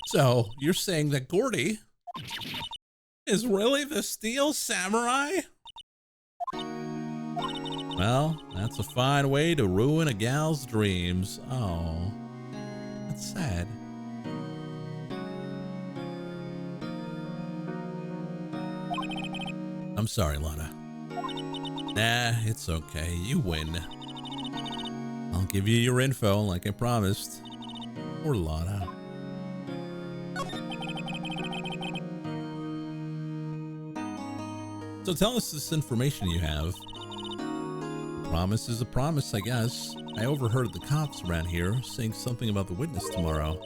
Speaker 1: So, you're saying that Gordy is really the steel samurai? Well, that's a fine way to ruin a gal's dreams. Oh. That's sad. I'm sorry, Lana. Nah, it's okay. You win. I'll give you your info like I promised. Or Lana. So tell us this information you have. A promise is a promise, I guess. I overheard the cops around here saying something about the witness tomorrow.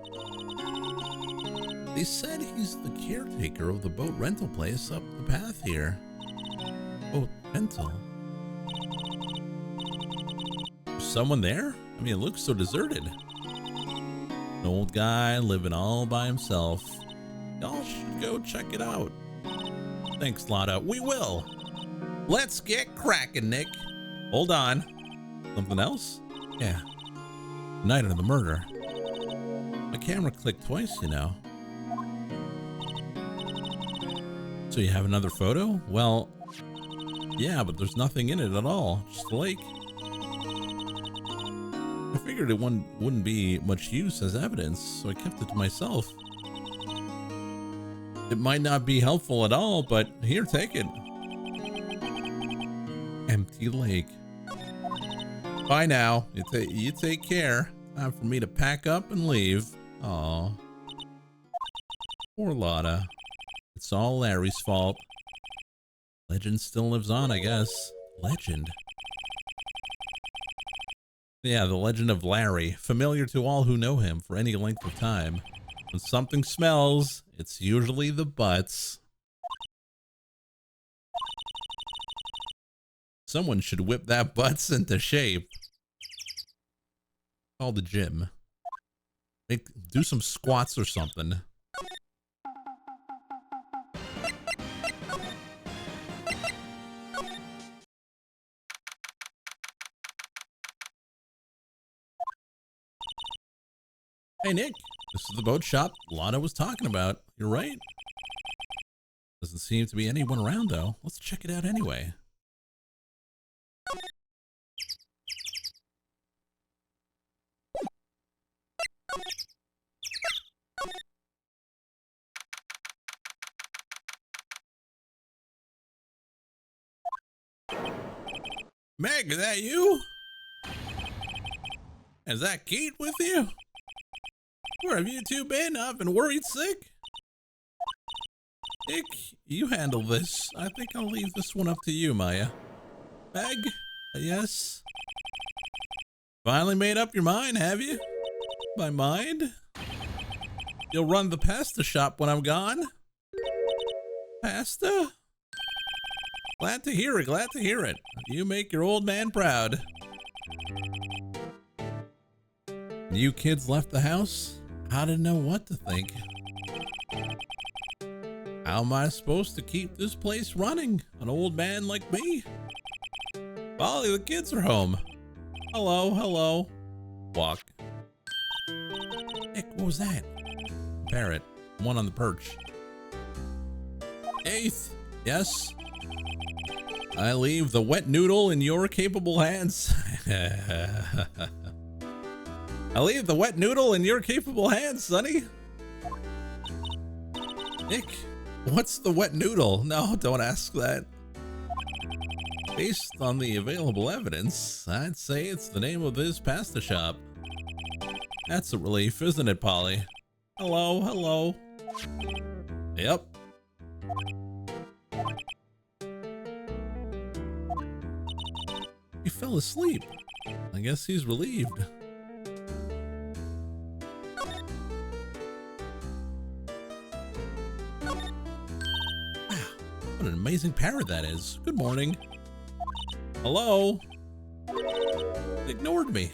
Speaker 1: They said he's the caretaker of the boat rental place up the path here. Boat rental? There's someone there? I mean, it looks so deserted. An old guy living all by himself. Y'all should go check it out. Thanks, Lotta. We will. Let's get cracking, Nick. Hold on. Something else? Yeah. Night of the murder. My camera clicked twice, you know. So you have another photo? Well, yeah, but there's nothing in it at all. Just a lake. I figured it wouldn't be much use as evidence, so I kept it to myself. It might not be helpful at all, but here, take it. Empty lake. Bye now. You take care. Time for me to pack up and leave. Aw. Poor Lotta. It's all Larry's fault. Legend still lives on, I guess. Legend. Yeah, the legend of Larry, familiar to all who know him for any length of time. When something smells, it's usually the butts. Someone should whip that butts into shape. Call the gym. Do some squats or something. Hey, Nick, this is the boat shop Lotta was talking about. You're right. Doesn't seem to be anyone around, though. Let's check it out anyway. Meg, is that you? Is that Keith with you? Where have you two been? I've been worried sick. Nick, you handle this. I think I'll leave this one up to you, Maya. Meg? Yes? Finally made up your mind, have you? My mind? You'll run the pasta shop when I'm gone? Pasta? Glad to hear it, glad to hear it. You make your old man proud. You kids left the house? I didn't know what to think. How am I supposed to keep this place running? An old man like me? Polly, the kids are home. Hello, hello. Walk. Nick, what was that? Parrot. One on the perch. Eighth. Yes? I leave the wet noodle in your capable hands. I leave the wet noodle in your capable hands, Sonny. Nick, what's the wet noodle? No, don't ask that. Based on the available evidence, I'd say it's the name of his pasta shop. That's a relief, isn't it, Polly? Hello, hello. Yep. He fell asleep. I guess he's relieved. What an amazing parrot that is. Good morning. Hello? It ignored me.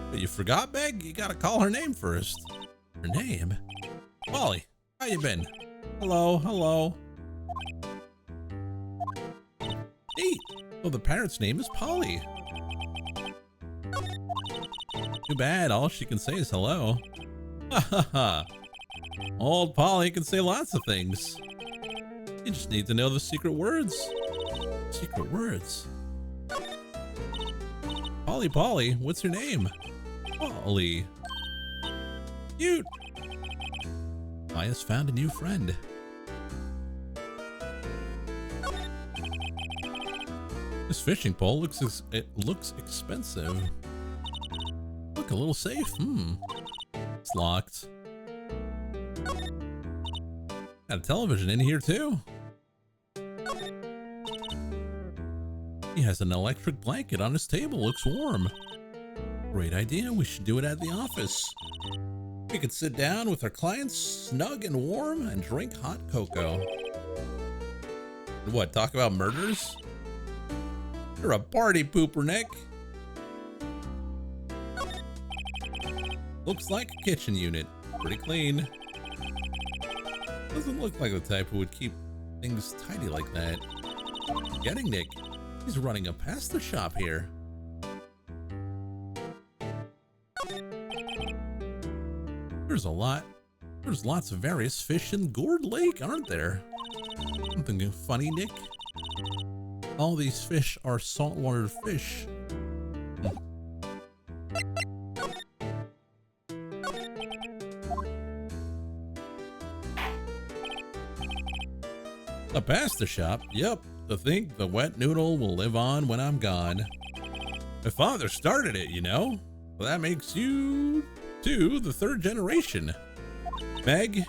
Speaker 1: But you forgot, Meg? You gotta call her name first. Her name? Polly, how you been? Hello, hello. Neat. Oh, the parrot's name is Polly. Too bad, all she can say is hello. Ha ha ha. Old Polly can say lots of things. You just need to know the secret words. Secret words? Polly, Polly, what's your name? Polly. Cute. Maya's found a new friend. This fishing pole looks expensive. Look, a little safe. It's locked. Got a television in here too. He has an electric blanket on his table. Looks warm. Great idea. We should do it at the office. We could sit down with our clients, snug and warm, and drink hot cocoa. What, talk about murders? You're a party pooper, Nick. Looks like a kitchen unit. Pretty clean. Doesn't look like the type who would keep things tidy like that. Getting Nick. He's running a pasta shop here. There's lots of various fish in Gourd Lake, aren't there? Something funny, Nick? All these fish are saltwater fish. A pasta shop? Yep. To think the wet noodle will live on when I'm gone. My father started it, you know. Well, that makes you, too, the third generation. Meg,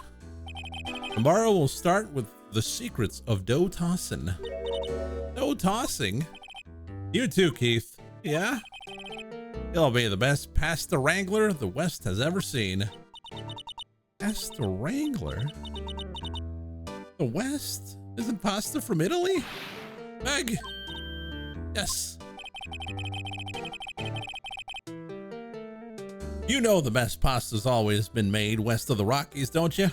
Speaker 1: tomorrow we'll start with the secrets of dough tossing. Dough tossing? You too, Keith. Yeah? He'll be the best pasta wrangler the West has ever seen. Pasta wrangler? The West? Isn't pasta from Italy? Meg! Yes. You know the best pasta's always been made west of the Rockies, don't you?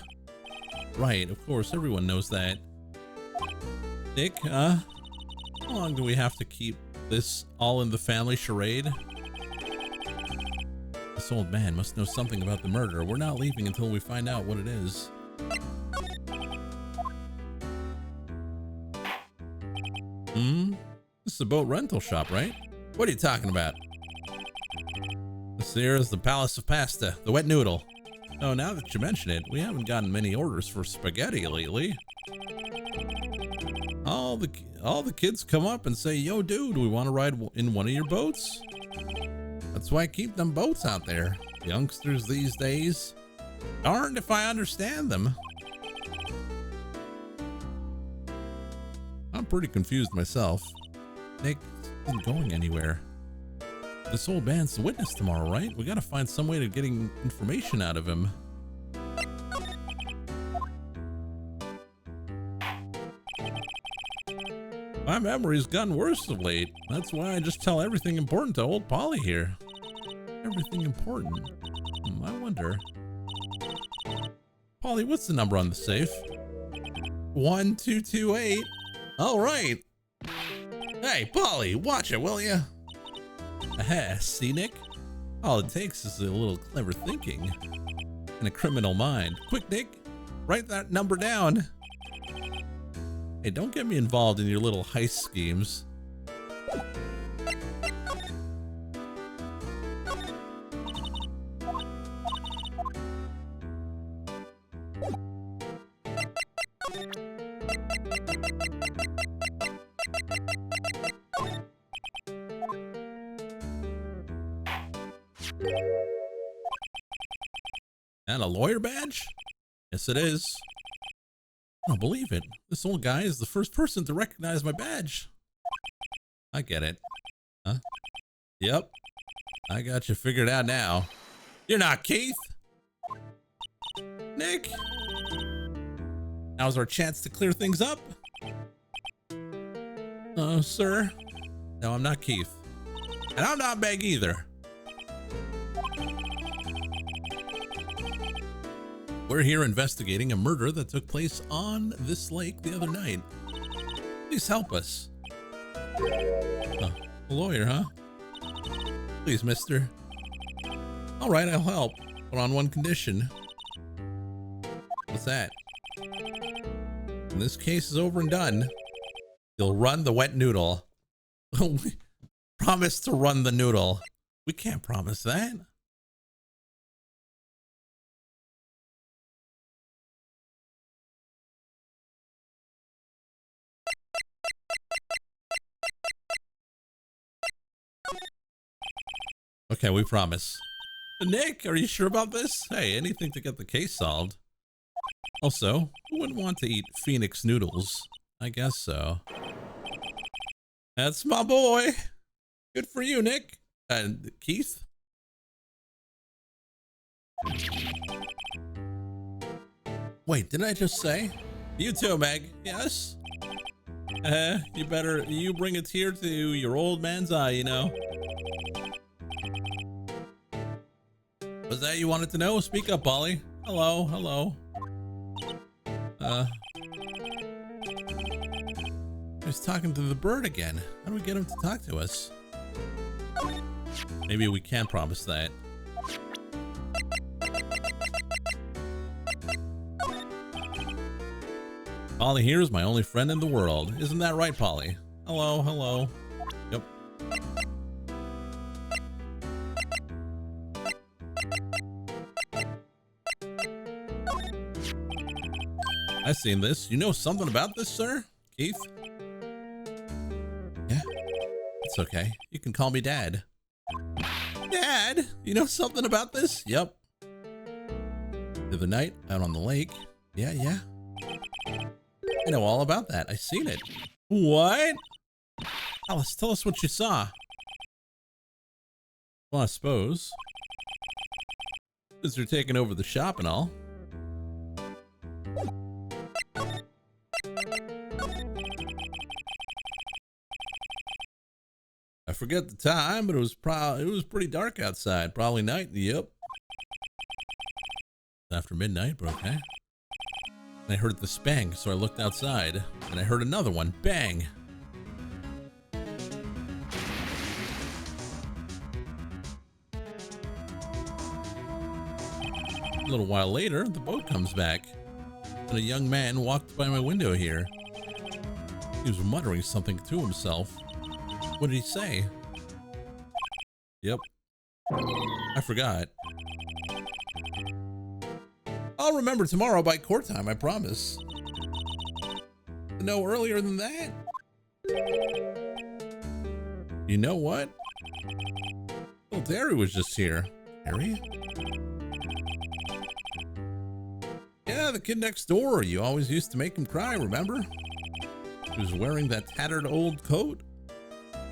Speaker 1: Right, of course, everyone knows that. Nick, how long do we have to keep this all in the family charade? This old man must know something about the murder. We're not leaving until we find out what it is. This is a boat rental shop, right? What are you talking about? This here is the Palace of Pasta, the wet noodle. Oh, now that you mention it, we haven't gotten many orders for spaghetti lately. All the kids come up and say, "Yo, dude, we want to ride in one of your boats?" That's why I keep them boats out there. Youngsters these days. Darned if I understand them. I'm pretty confused myself. Nick isn't going anywhere. This old man's the witness tomorrow, right? We gotta find some way to getting information out of him. My memory's gotten worse of late. That's why I just tell everything important to old Polly here. Everything important? I wonder. Polly, what's the number on the safe? 1228. All right. Hey, Polly, watch it, will ya? See, Nick? All it takes is a little clever thinking and a criminal mind. Quick, Nick, write that number down. Hey, don't get me involved in your little heist schemes. And a lawyer badge? Yes, it is. I don't believe it. This old guy is the first person to recognize my badge. I get it. Huh? Yep. I got you figured out now. You're not Keith. Nick. Now's our chance to clear things up. Sir. No, I'm not Keith. And I'm not Meg either. We're here investigating a murder that took place on this lake the other night. Please help us. A lawyer, huh? Please, mister. All right, I'll help, but on one condition. What's that? When this case is over and done, you'll run the wet noodle. Promise to run the noodle. We can't promise that. Okay, we promise. Nick, are you sure about this? Hey, anything to get the case solved. Also, who wouldn't want to eat Phoenix noodles? I guess so. That's my boy. Good for you, Nick. And Keith? Wait, didn't I just say? You too, Meg. Yes? You bring a tear to your old man's eye, you know. Was that you wanted to know? Speak up, Polly. Hello, hello. I was talking to the bird again. How do we get him to talk to us? Maybe we can't promise that. Polly here is my only friend in the world. Isn't that right, Polly? Hello, hello. Yep. I've seen this. You know something about this, sir? Keith? Yeah, it's okay. You can call me Dad. Dad, you know something about this? Yep. The other night, out on the lake. Yeah. I know all about that. I seen it. What? Alice, tell us what you saw. Well, I suppose. Since you're taking over the shop and all. I forget the time, but it was pretty dark outside. Probably night. Yep. After midnight, but okay. And I heard this bang, so I looked outside, and I heard another one. Bang. A little while later, the boat comes back, and a young man walked by my window here. He was muttering something to himself. What did he say? Yep. I forgot. I'll remember tomorrow by court time, I promise. No earlier than that? You know what? Well, Terry was just here. Terry? Yeah, the kid next door. You always used to make him cry, remember? He was wearing that tattered old coat.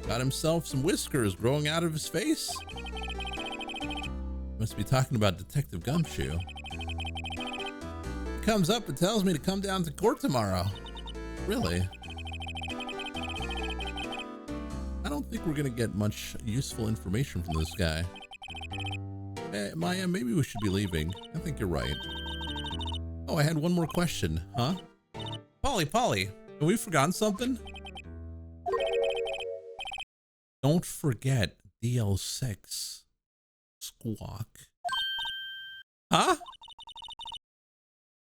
Speaker 1: Got himself some whiskers growing out of his face. Must be talking about Detective Gumshoe. He comes up and tells me to come down to court tomorrow. Really? I don't think we're gonna get much useful information from this guy. Hey, Maya, maybe we should be leaving. I think you're right. Oh, I had one more question, huh? Polly, have we forgotten something? Don't forget DL6. Squawk. Huh?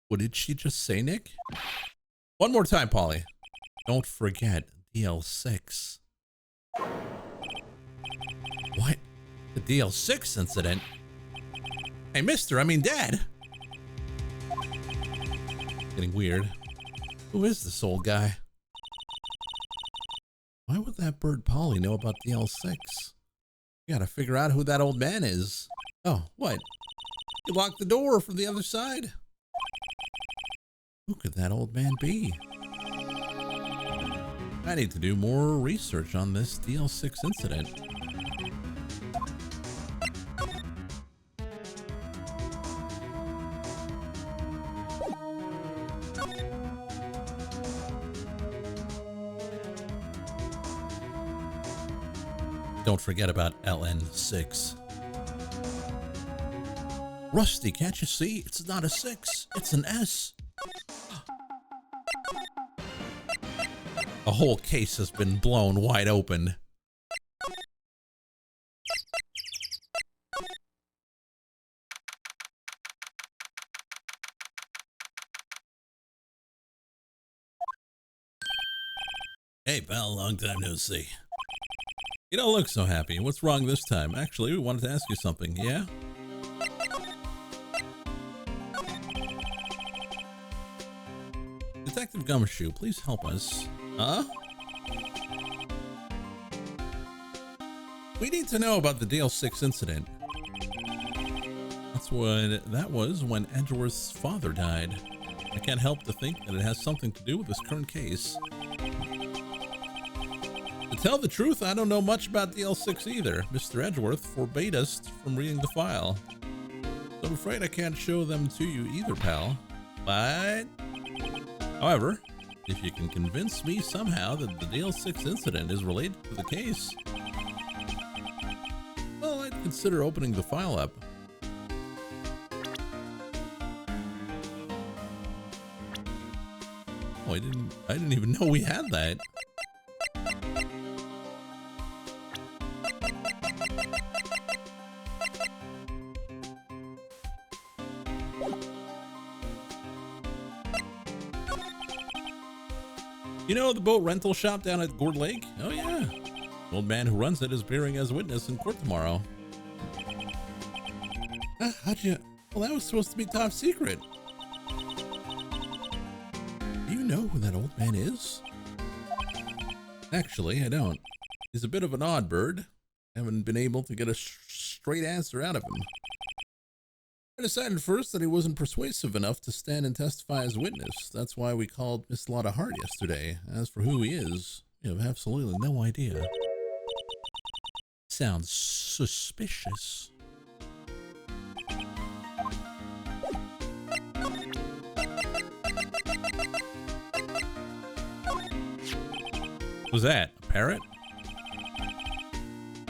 Speaker 1: What did she just say, Nick? One more time, Polly. Don't forget DL6. What? The DL6 incident? Hey, Dad. Getting weird. Who is this old guy? Why would that bird Polly know about DL6? We gotta figure out who that old man is. Oh, what? You locked the door from the other side. Who could that old man be? I need to do more research on this DL6 incident. Don't forget about LN6. Rusty, can't you see? It's not a 6, it's an S. The whole case has been blown wide open. Hey, pal, long time no see. You don't look so happy. What's wrong this time? Actually, we wanted to ask you something, yeah? Detective Gumshoe, please help us. Huh? We need to know about the DL6 incident. That was when Edgeworth's father died. I can't help to think that it has something to do with this current case. To tell the truth, I don't know much about DL6 either. Mr. Edgeworth forbade us from reading the file. So I'm afraid I can't show them to you either, pal. But, however, if you can convince me somehow that the DL6 incident is related to the case, well, I'd consider opening the file up. Oh, I didn't even know we had that. You know the boat rental shop down at Gourd Lake? Oh yeah. The old man who runs it is appearing as witness in court tomorrow. How'd you... Well, that was supposed to be top secret. Do you know who that old man is? Actually, I don't. He's a bit of an odd bird. Haven't been able to get a straight answer out of him. I decided first that he wasn't persuasive enough to stand and testify as witness. That's why we called Miss Lotta Hart yesterday. As for who he is, we have absolutely no idea. Sounds suspicious. Who's that? A parrot?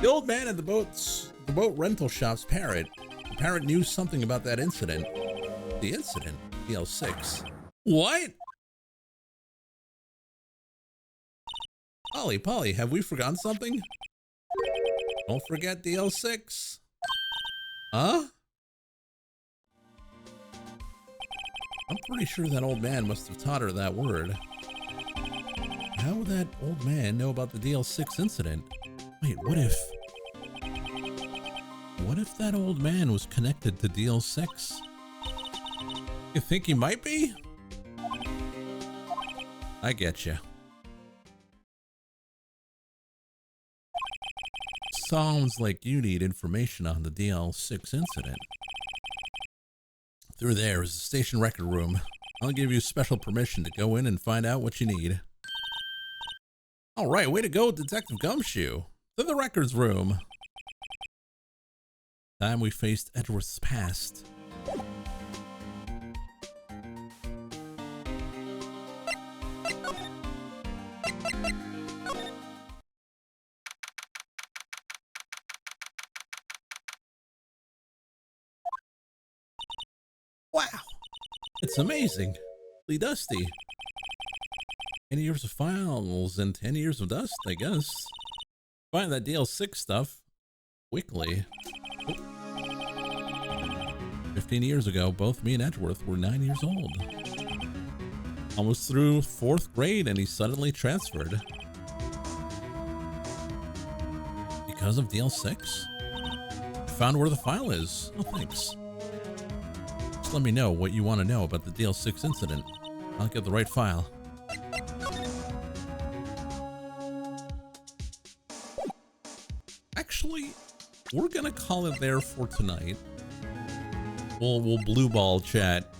Speaker 1: The old man at the boat rental shop's parrot. The parrot knew something about that incident. The incident? DL6. What? Polly, have we forgotten something? Don't forget DL6. Huh? I'm pretty sure that old man must have taught her that word. How would that old man know about the DL6 incident? Wait, what if that old man was connected to DL6? You think he might be? I get you. Sounds like you need information on the DL6 incident. Through there is the station record room. I'll give you special permission to go in and find out what you need. All right, way to go, Detective Gumshoe. To the records room. Time we faced Edgeworth's past. Wow, it's amazing. Dusty. 10 years of files and 10 years of dust, I guess. Find that DL6 stuff quickly. Oh. 15 years ago, both me and Edgeworth were 9 years old. Almost through 4th grade and he suddenly transferred. Because of DL6? Found where the file is. Oh, thanks. Just let me know what you want to know about the DL6 incident. I'll get the right file. Actually, we're gonna call it there for tonight. We'll blue ball chat.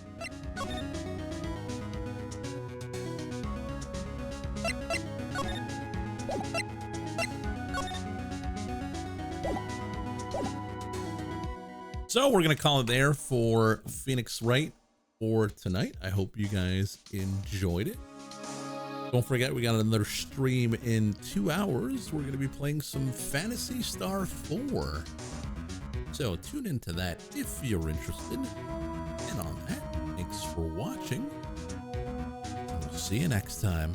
Speaker 1: So we're gonna call it there for Phoenix Wright for tonight. I hope you guys enjoyed it. Don't forget, we got another stream in 2 hours. We're going to be playing some Phantasy Star 4. So tune into that if you're interested. And on that, thanks for watching. We'll see you next time.